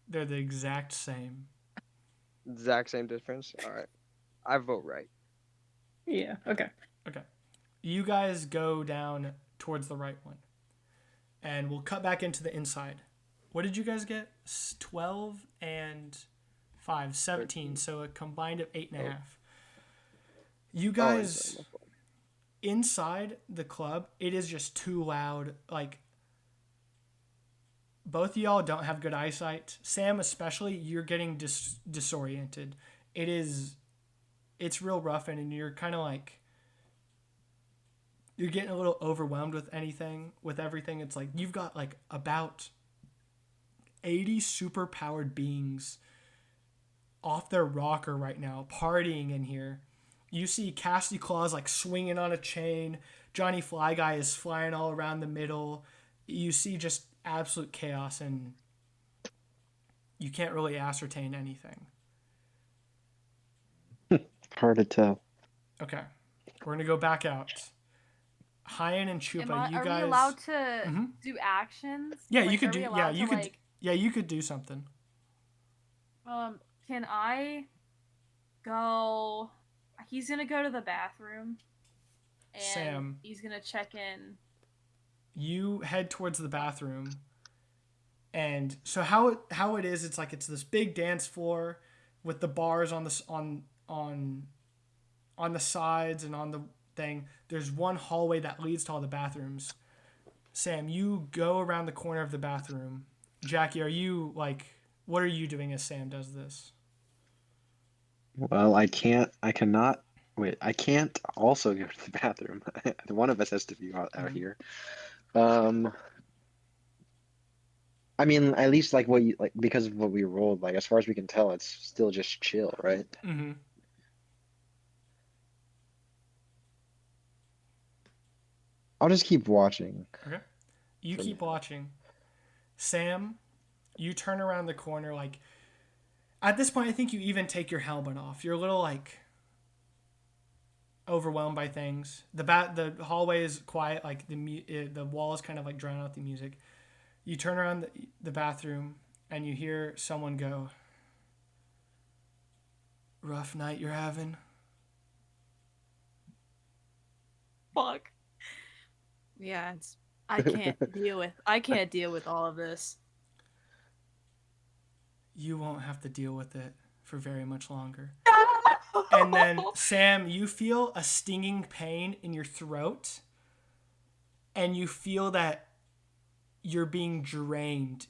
They're the exact same. Exact same difference. All right, I vote right. Yeah. Okay. Okay. You guys go down towards the right one. And we'll cut back into the inside. What did you guys get? 12 and 5, 17. 13. So a combined of 8.5. You Oh, guys, inside, my fault. inside the club, it is just too loud. Like, both of y'all don't have good eyesight. Sam, especially, you're getting disoriented. It's real rough, and you're kind of like, you're getting a little overwhelmed with everything. It's like you've got like about 80 super powered beings off their rocker right now, partying in here. You see Casty Claus like swinging on a chain. Johnny Fly Guy is flying all around the middle. You see just absolute chaos, and you can't really ascertain anything. Hard to tell. Okay, we're gonna go back out. Hayyan and Chupa, you are guys. we allowed to Mhm. do actions? Yeah, Like, you could are we do. Yeah, allowed you to, could. like, Yeah, you could do something. Can I go? He's gonna go to the bathroom, and Sam. he's gonna check in. You head towards the bathroom, and so how it is, it's like it's this big dance floor with the bars on the sides and on the thing. There's one hallway that leads to all the bathrooms. Sam, you go around the corner of the bathroom. Jackie, what are you doing as Sam does this? Well, I cannot. Wait, I can't also go to the bathroom. One of us has to be out here. I mean, at least like what you like because of what we rolled, like as far as we can tell, it's still just chill, right? Mm-hmm. I'll just keep watching. Okay. You For keep now. watching. Sam, you turn around the corner like at this point I think you even take your helmet off. You're a little like overwhelmed by things. The hallway is quiet, like the walls kind of like drown out the music. You turn around the bathroom and you hear someone go, "Rough night you're having." Fuck. Yeah, I can't deal with all of this. You won't have to deal with it for very much longer. And then, Sam, you feel a stinging pain in your throat, and you feel that you're being drained.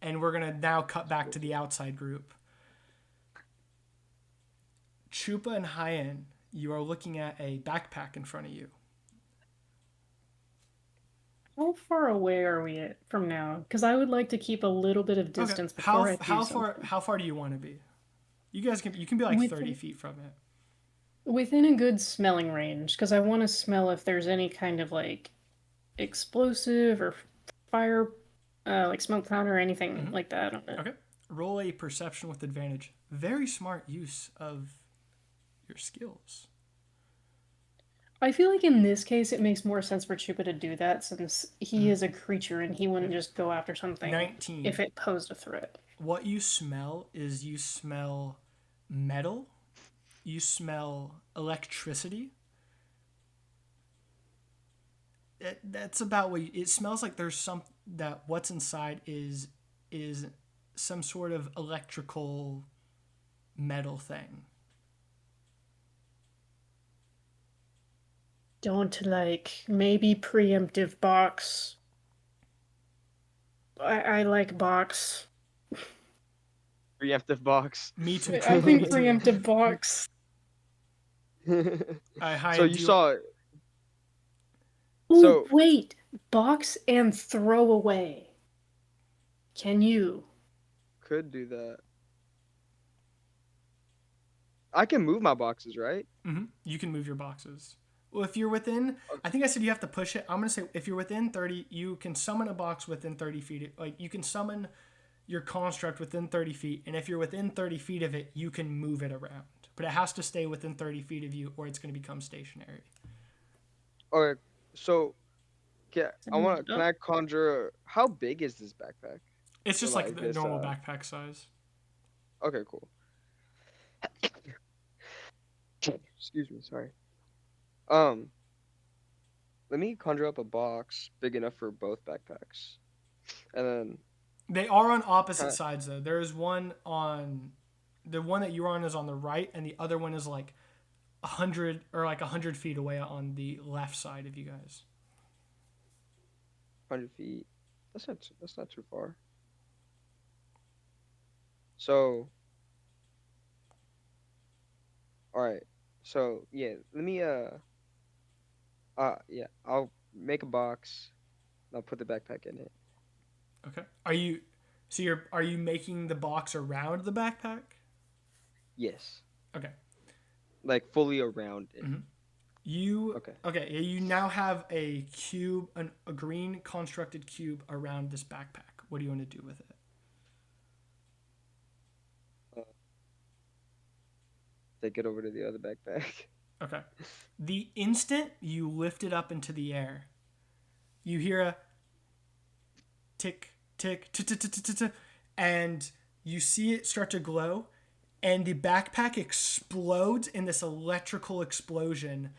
And we're going to now cut back to the outside group. Chupa and Hayyan, you are looking at a backpack in front of you. How far away are we from now? Because I would like to keep a little bit of distance before I do something. How far do you want to be? You can be like 30 feet from it. Within a good smelling range, because I want to smell if there's any kind of like explosive or fire, like smoke cloud or anything like that on it. Okay. Roll a perception with advantage. Very smart use of your skills. I feel like in this case it makes more sense for Chupa to do that since he is a creature and he wouldn't just go after something 19. if it posed a threat. What you smell is you smell metal. You smell electricity. That's about what it smells like. There's that what's inside is some sort of electrical metal thing. Don't maybe preemptive box. I like box. Preemptive box. Me too. I think preemptive box. So you saw. Ooh, So- wait. box and throw away. Can you? Could do that. I can move my boxes, right? You can move your boxes. Well, if you're within, I think I said you have to push it. I'm gonna say if you're within 30, you can summon a box within 30 feet. Like you can summon your construct within 30 feet, and if you're within 30 feet of it, you can move it around. But it has to stay within 30 feet of you, or it's gonna become stationary. Okay, so can I conjure? How big is this backpack? It's just So, like the this, normal backpack size. Okay, cool. Excuse me, sorry. Let me conjure up a box big enough for both backpacks, and then They are on opposite sides though. There is one on the one that you're on is on the right, and the other one is like 100 feet away on the left side of you guys. 100 feet. That's not too far. So, all right. So yeah, let me yeah, I'll make a box. I'll put the backpack in it. Okay. Are you making the box around the backpack? Yes. Okay. Like fully around it. Okay. You now have a cube, a green constructed cube around this backpack. What do you want to do with it? Take it over to the other backpack. Okay. The instant you lift it up into the air, you hear a tick, tick, tick, tick, tick, tick, tick, and you see it start to glow, and the backpack explodes in this electrical explosion.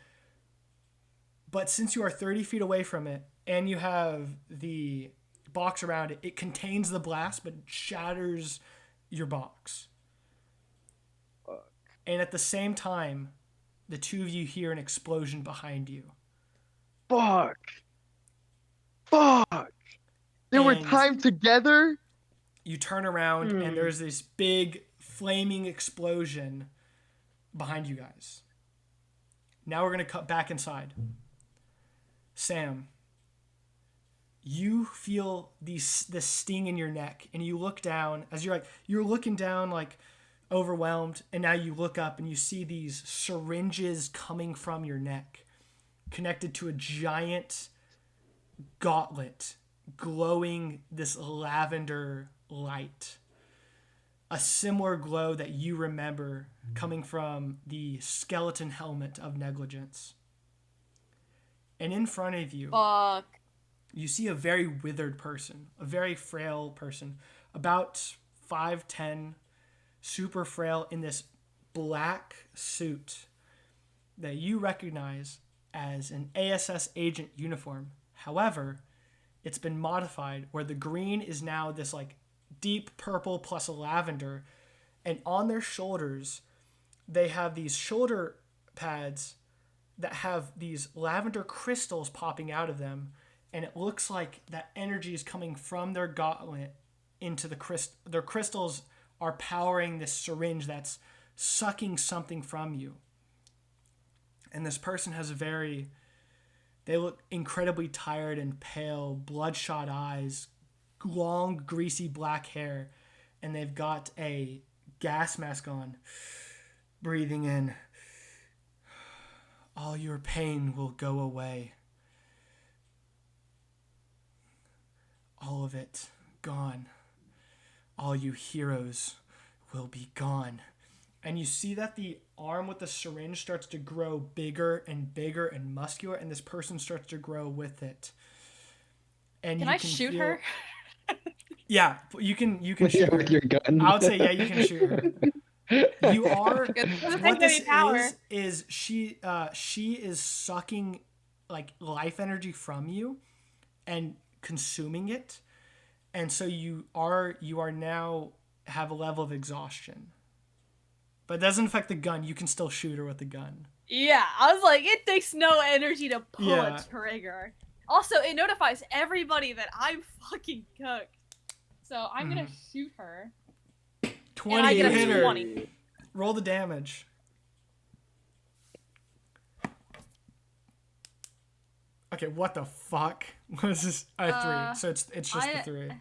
But since you are 30 feet away from it, and you have the box around it, it contains the blast, but shatters your box. And at the same time, the two of you hear an explosion behind you. Fuck! They were timed together? You turn around and there's this big flaming explosion behind you guys. Now we're going to cut back inside. Sam, you feel this sting in your neck, and you look down as you're looking down like overwhelmed, and now you look up and you see these syringes coming from your neck connected to a giant gauntlet glowing this lavender light, a similar glow that you remember coming from the skeleton helmet of negligence. And in front of you, you see a very withered person, a very frail person, about 5'10", super frail, in this black suit that you recognize as an ASS agent uniform. However, it's been modified where the green is now this like deep purple plus a lavender, and on their shoulders they have these shoulder pads that have these lavender crystals popping out of them, and it looks like that energy is coming from their gauntlet into their crystals are powering this syringe that's sucking something from you. And this person has they look incredibly tired and pale, bloodshot eyes, long, greasy black hair, and they've got a gas mask on. Breathing in. All your pain will go away. All of it gone. All you heroes will be gone. And you see that the arm with the syringe starts to grow bigger and bigger and muscular, and this person starts to grow with it. And can I shoot her? Yeah, you can shoot her with your gun. I would say yeah, you can shoot her. You are what this is she is sucking like life energy from you and consuming it, and so you are now have a level of exhaustion, but it doesn't affect the gun. You can still shoot her with the gun. Yeah, I was like, it takes no energy to pull a trigger. Also, it notifies everybody that I'm fucking cooked, so I'm gonna shoot her. 20, and I get hit a her. 20. Roll the damage. Okay, what the fuck? What is this? A 3. So it's just the 3.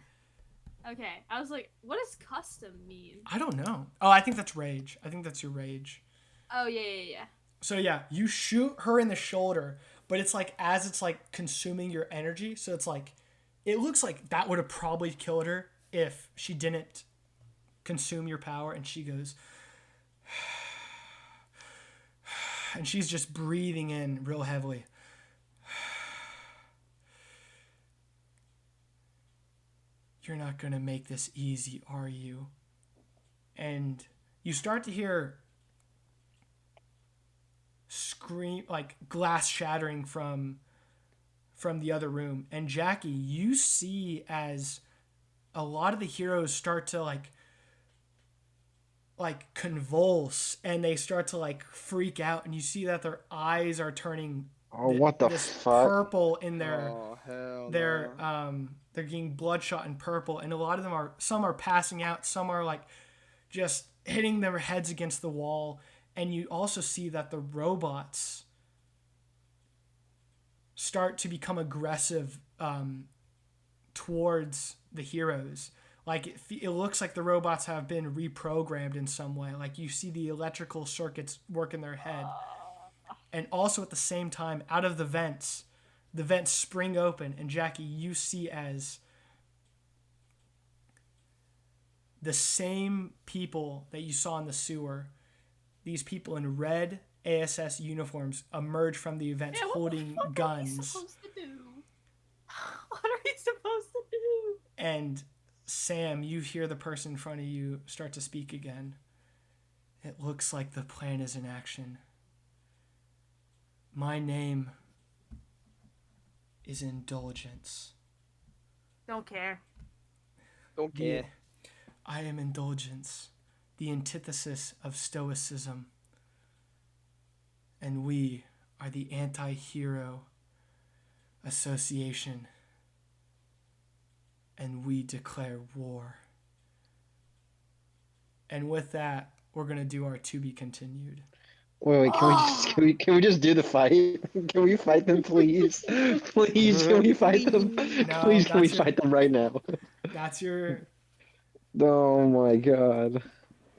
Okay, I was like, what does custom mean? I don't know. Oh, I think that's rage. I think that's your rage. Oh, yeah. So yeah, you shoot her in the shoulder, but it's like as it's like consuming your energy. So it's like, it looks like that would have probably killed her if she didn't consume your power. And she goes, and she's just breathing in real heavily. You're not going to make this easy, are you? And you start to hear scream, like glass shattering from the other room. And Jackie, you see as a lot of the heroes start to like convulse, and they start to like freak out, and you see that their eyes are turning what the this fuck? purple in their Oh, hell they're no. they're getting bloodshot and purple, and a lot of them are, some are passing out, some are like just hitting their heads against the wall. And you also see that the robots start to become aggressive towards the heroes. Like it looks like the robots have been reprogrammed in some way. Like you see the electrical circuits work in their head. And also at the same time, out of the vents spring open, and Jackie, you see as the same people that you saw in the sewer, these people in red ASS uniforms emerge from the events holding guns. What are we supposed to do? What are we supposed to do? And Sam, you hear the person in front of you start to speak again. It looks like the plan is in action. My name is Indulgence. Don't care. Don't care. I am Indulgence, the antithesis of Stoicism. And we are the Anti-Hero Association. And we declare war. And with that, we're going to do our to be continued. Wait, can we just do the fight? Can we fight them, please? Please, can we fight them? No, Please, can we that's your- fight them right now? That's your Oh my god.